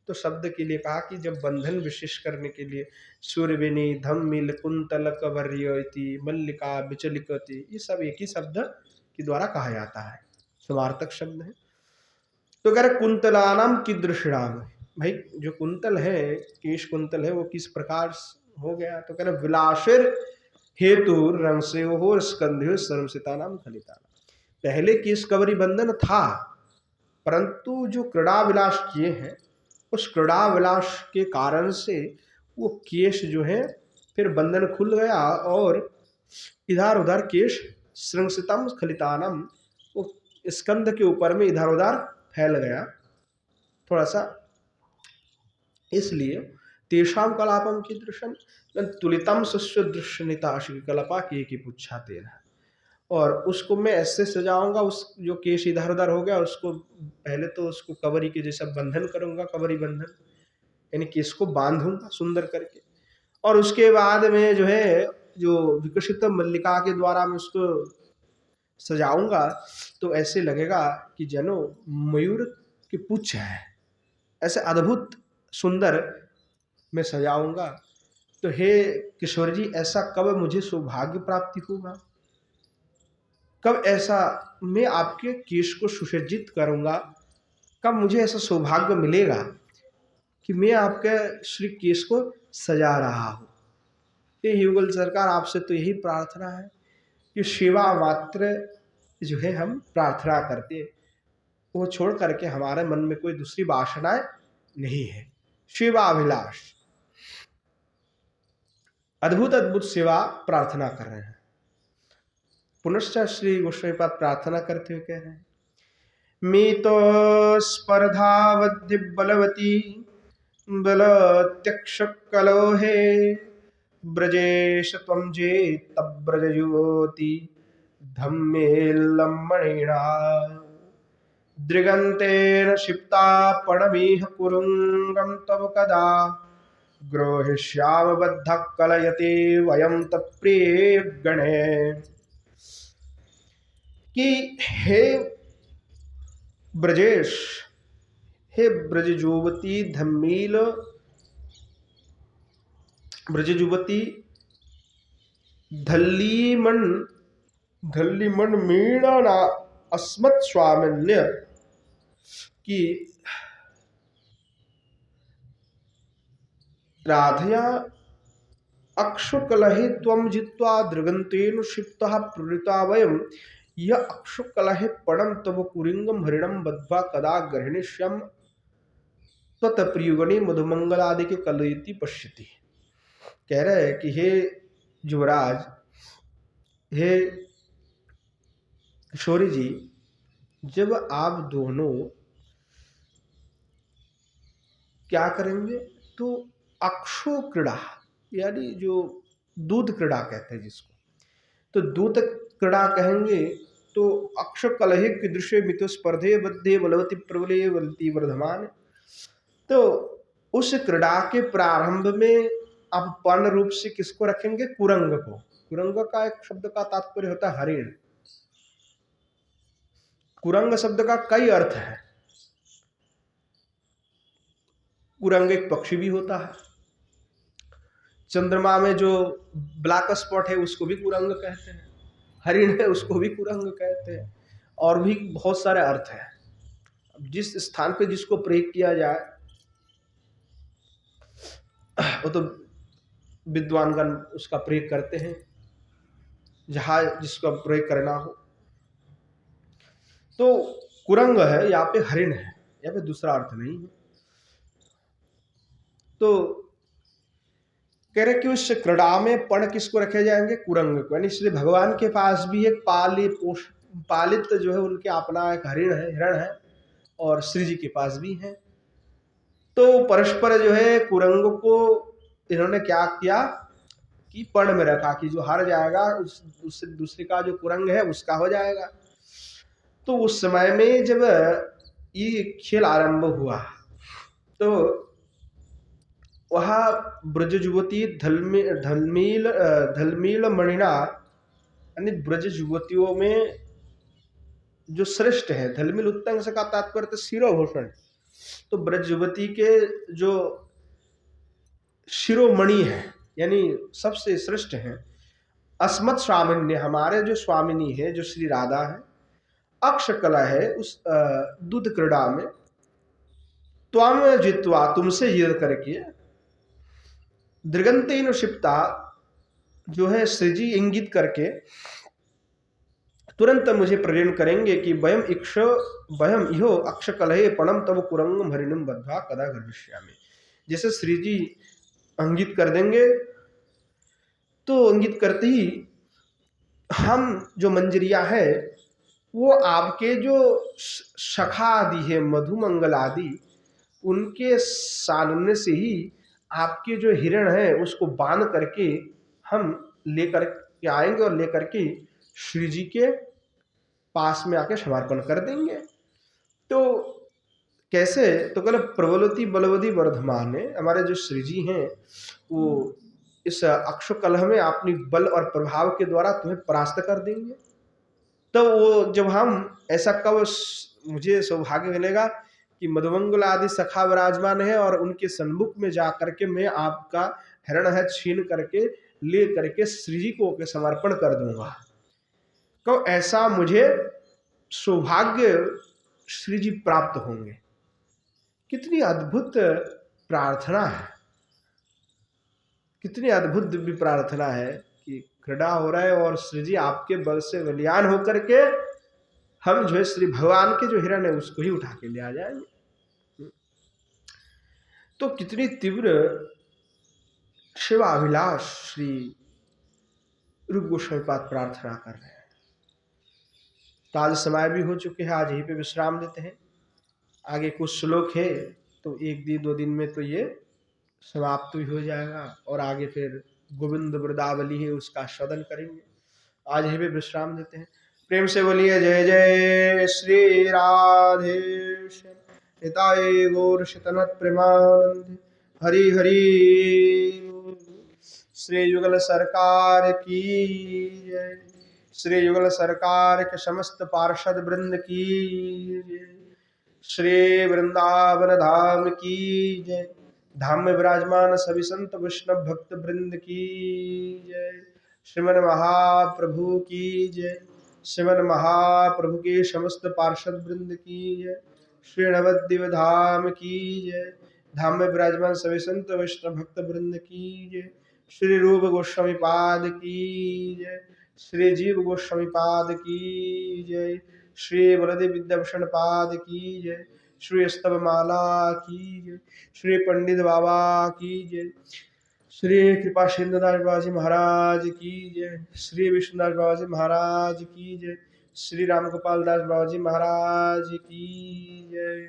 तो शब्द के लिए कहा कि जब बंधन विशेष करने के लिए सूर्यवेणी धम्मिल कुंतल कवर्य इति मल्लिका बिचलिकति, ये सब एक ही शब्द के द्वारा कहा जाता है, समार्थक शब्द है। तो कह रहे कुंतलानाम कीदृशाम, भाई जो कुंतल है, केश कुंतल है, वो किस प्रकार हो गया? तो कह रहे विलासेर हेतु रंसे हो स्कंध्यो सर्वसिता नाम खलिता। पहले केश कवरी बंधन था, परंतु जो क्रीड़ा विलास किए हैं, उस क्रीड़ा विलास के कारण से वो केश जो है फिर बंधन खुल गया और इधर उधर केश श्रृंगसितम खलितानम, वो स्कंध के ऊपर में इधर उधर फैल गया थोड़ा सा, इसलिए तेषाम कलापम की दृश्यम तुलितम सस्व दृश्य निताशी कलपा की पुच्छा तेरा। और उसको मैं ऐसे सजाऊंगा, उस जो केश इधर उधर हो गया उसको पहले तो उसको कवरी के जैसा बंधन करूंगा, कवरी बंधन, यानी केश को बांधूंगा सुंदर करके, और उसके बाद में जो है जो विकसित मल्लिका के द्वारा मैं उसको सजाऊंगा, तो ऐसे लगेगा कि जनो मयूर की पुच्छ है, ऐसे अद्भुत सुंदर मैं सजाऊंगा। तो हे किशोर जी, ऐसा कब मुझे सौभाग्य प्राप्ति होगा? कब ऐसा मैं आपके केश को सुसज्जित करूंगा? कब मुझे ऐसा सौभाग्य मिलेगा कि मैं आपके श्री केश को सजा रहा हूं? ये युगल सरकार, आपसे तो यही प्रार्थना है कि सेवा मात्र जो है हम प्रार्थना करते, वो छोड़ करके हमारे मन में कोई दूसरी वासनाएं नहीं है। सेवा अभिलाष, अद्भुत अद्भुत सेवा प्रार्थना कर रहे हैं। पुनश्च श्री गोस्वामी पाद प्रार्थना करते हुए कह रहे हैं, मीतो स्पर्धावधि बलवती बलत्यक्ष कलोहे ब्रजेश त्वं जेत ब्रजयोति धम्मेल्लम्मणिना दृगन्तेन क्षिप्ता पणमीह कुरुंगं तव कदा ग्रोहिष्याम बद्धः कलयते वयं तत्प्रिये गणे। कि हे ब्रजेश, हे ब्रजजुवती धम्मील ब्रजजुवती धल्लीमन मीणना अस्मत् स्वामिन्य, की राधया अक्षुकलहे त्वं जित्वा दृगन्तेन क्षिप्तः प्रवृता वयं यह अक्षुकलहे पणं तव कुरिंगम हरिणं बद्ध्वा कदा ग्रहणीष्यं त्वत्प्रियुगणे मधुमंगलादि के कलयति पश्यति। कह रहे हैं कि हे युवराज, हे किशोरी जी, जब आप दोनों क्या करेंगे तो अक्षो क्रीड़ा, यानी जो दूध क्रीड़ा कहते हैं जिसको, तो दूध क्रीड़ा कहेंगे तो अक्ष कलहे कीदृशे मितो स्पर्धे बद्धे बलवती प्रबले बलती वर्धमान। तो उस क्रीड़ा के प्रारंभ में आप पर्ण रूप से किसको रखेंगे? कुरंग को। कुरंग का एक शब्द का तात्पर्य होता है हरिण। कुरंग शब्द का कई अर्थ है। कुरंग एक पक्षी भी होता है, चंद्रमा में जो ब्लैक स्पॉट है उसको भी कुरंग कहते हैं, हरिण है उसको भी कुरंग कहते हैं, और भी बहुत सारे अर्थ हैं। जिस स्थान पे जिसको प्रयोग किया जाए वो तो विद्वानगण उसका प्रयोग करते हैं, जहां जिसका प्रयोग करना हो। तो कुरंग है, यहाँ पे हरिण है, यहाँ पे दूसरा अर्थ नहीं है। तो कह रहे कि उस क्रीड़ा में पर्ण किसको रखे जाएंगे? कुरंग को। यानी इसलिए भगवान के पास भी एक पालित जो है उनके अपना एक हिरण है, और श्री जी के पास भी है। तो परस्पर जो है कुरंग को इन्होंने क्या किया कि पर्ण में रखा कि जो हार जाएगा उससे दूसरे का जो कुरंग है उसका हो जाएगा। तो उस समय में जब ये खेल आरंभ हुआ तो वहाँ ब्रज युवती धलमील मणिना, यानी ब्रज युवतियों में जो श्रेष्ठ है, धलमील उत्तंग से का तात्पर्य शिरोभूषण, तो ब्रज युवती के जो शिरोमणि है यानी सबसे श्रेष्ठ है, अस्मत् स्वामिन्य, हमारे जो स्वामिनी है जो श्री राधा है, अक्षकला है उस दूध क्रीड़ा में त्वं जित्वा, तुमसे जीत करके, दृगंतेन क्षिप्ता, जो है श्री जी इंगित करके तुरंत मुझे प्रेरण करेंगे कि वयम इहो अक्षकलहे पणम तब कुरंगम हरिणम बद्ध्वा कदा गर्भिष्यामि। जैसे श्री जी इंगित कर देंगे तो इंगित करते ही हम जो मंजरिया है वो आपके जो सखा आदि है, मधुमंगल आदि, उनके सामने से ही आपके जो हिरण है उसको बांध करके हम लेकर के आएंगे और लेकर के श्री जी के पास में आके समर्पण कर देंगे। तो कैसे? तो कल प्रबलती बलवती वर्धमान है, हमारे जो श्री जी हैं वो इस अक्षकलह में अपनी बल और प्रभाव के द्वारा तुम्हें परास्त कर देंगे। तो वो जब हम ऐसा कब मुझे सौभाग्य मिलेगा कि मधुमंगल आदि सखा विराजमान है और उनके सन्मुख में जा करके मैं आपका हिरण है छीन करके ले करके श्री जी को समर्पण कर दूंगा, तो ऐसा मुझे सौभाग्य श्री जी प्राप्त होंगे। कितनी अद्भुत प्रार्थना है, कितनी अद्भुत दिव्य प्रार्थना है कि क्रीड़ा हो रहा है और श्री जी आपके बल से बलियान होकर के हम जो है श्री भगवान के जो हिरण है उसको ही उठा के ले आ जाएंगे। तो कितनी तीव्र शिवाभिलाष श्री रूप गोस्वामी पाद प्रार्थना कर रहे हैं। तो आज समय भी हो चुके हैं, आज यहीं पे विश्राम देते हैं। आगे कुछ श्लोक है तो 1-2 दिन में तो ये समाप्त भी हो जाएगा और आगे फिर गोविंद वृदावली है उसका सदन करेंगे। आज यहीं पे विश्राम देते हैं। प्रेम से बोलिए जय जय श्री राधे हिताय गौर शितनत प्रेमानंद हरि हरि। श्री युगल सरकार की जय। श्री युगल सरकार के समस्त पार्षद वृंद की जय। श्री वृंदावन धाम की जय। धाम में विराजमान सभी संत वैष्णव भक्त वृंद की जय। श्रीमन महाप्रभु की जय। श्रीमन महाप्रभु के समस्त पार्षद वृंद की जय। श्री नवद्वीप धाम की जय। धाम में विराजमान सभी संत वैष्णव भक्त वृंद की जय। श्री रूप गोस्वामी पाद की जय। श्री जीव गोस्वामी पाद की जय। श्री बलदेव विद्याभूषण पाद की जय। श्री स्तव माला की जय। श्री पंडित बाबा की जय। श्री कृपा सिंधुदास बाबाजी महाराज की जय। श्री विष्णुदास बाबाजी महाराज की जय। श्री राम गोपाल दास बाबाजी महाराज की जय।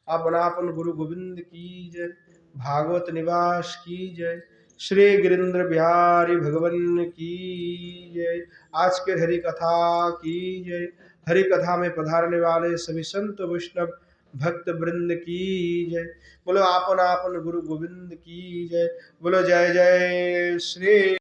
अपनापन गुरु गोविंद की जय। भागवत निवास की जय। श्री गिरिंद्र बिहारी भगवान की जय। आज के हरि कथा की जय। हरि कथा में पधारने वाले सभी संत वैष्णव भक्त वृंद की जय। बोलो आपन आपन गुरु गोविंद की जय। बोलो जय जय श्री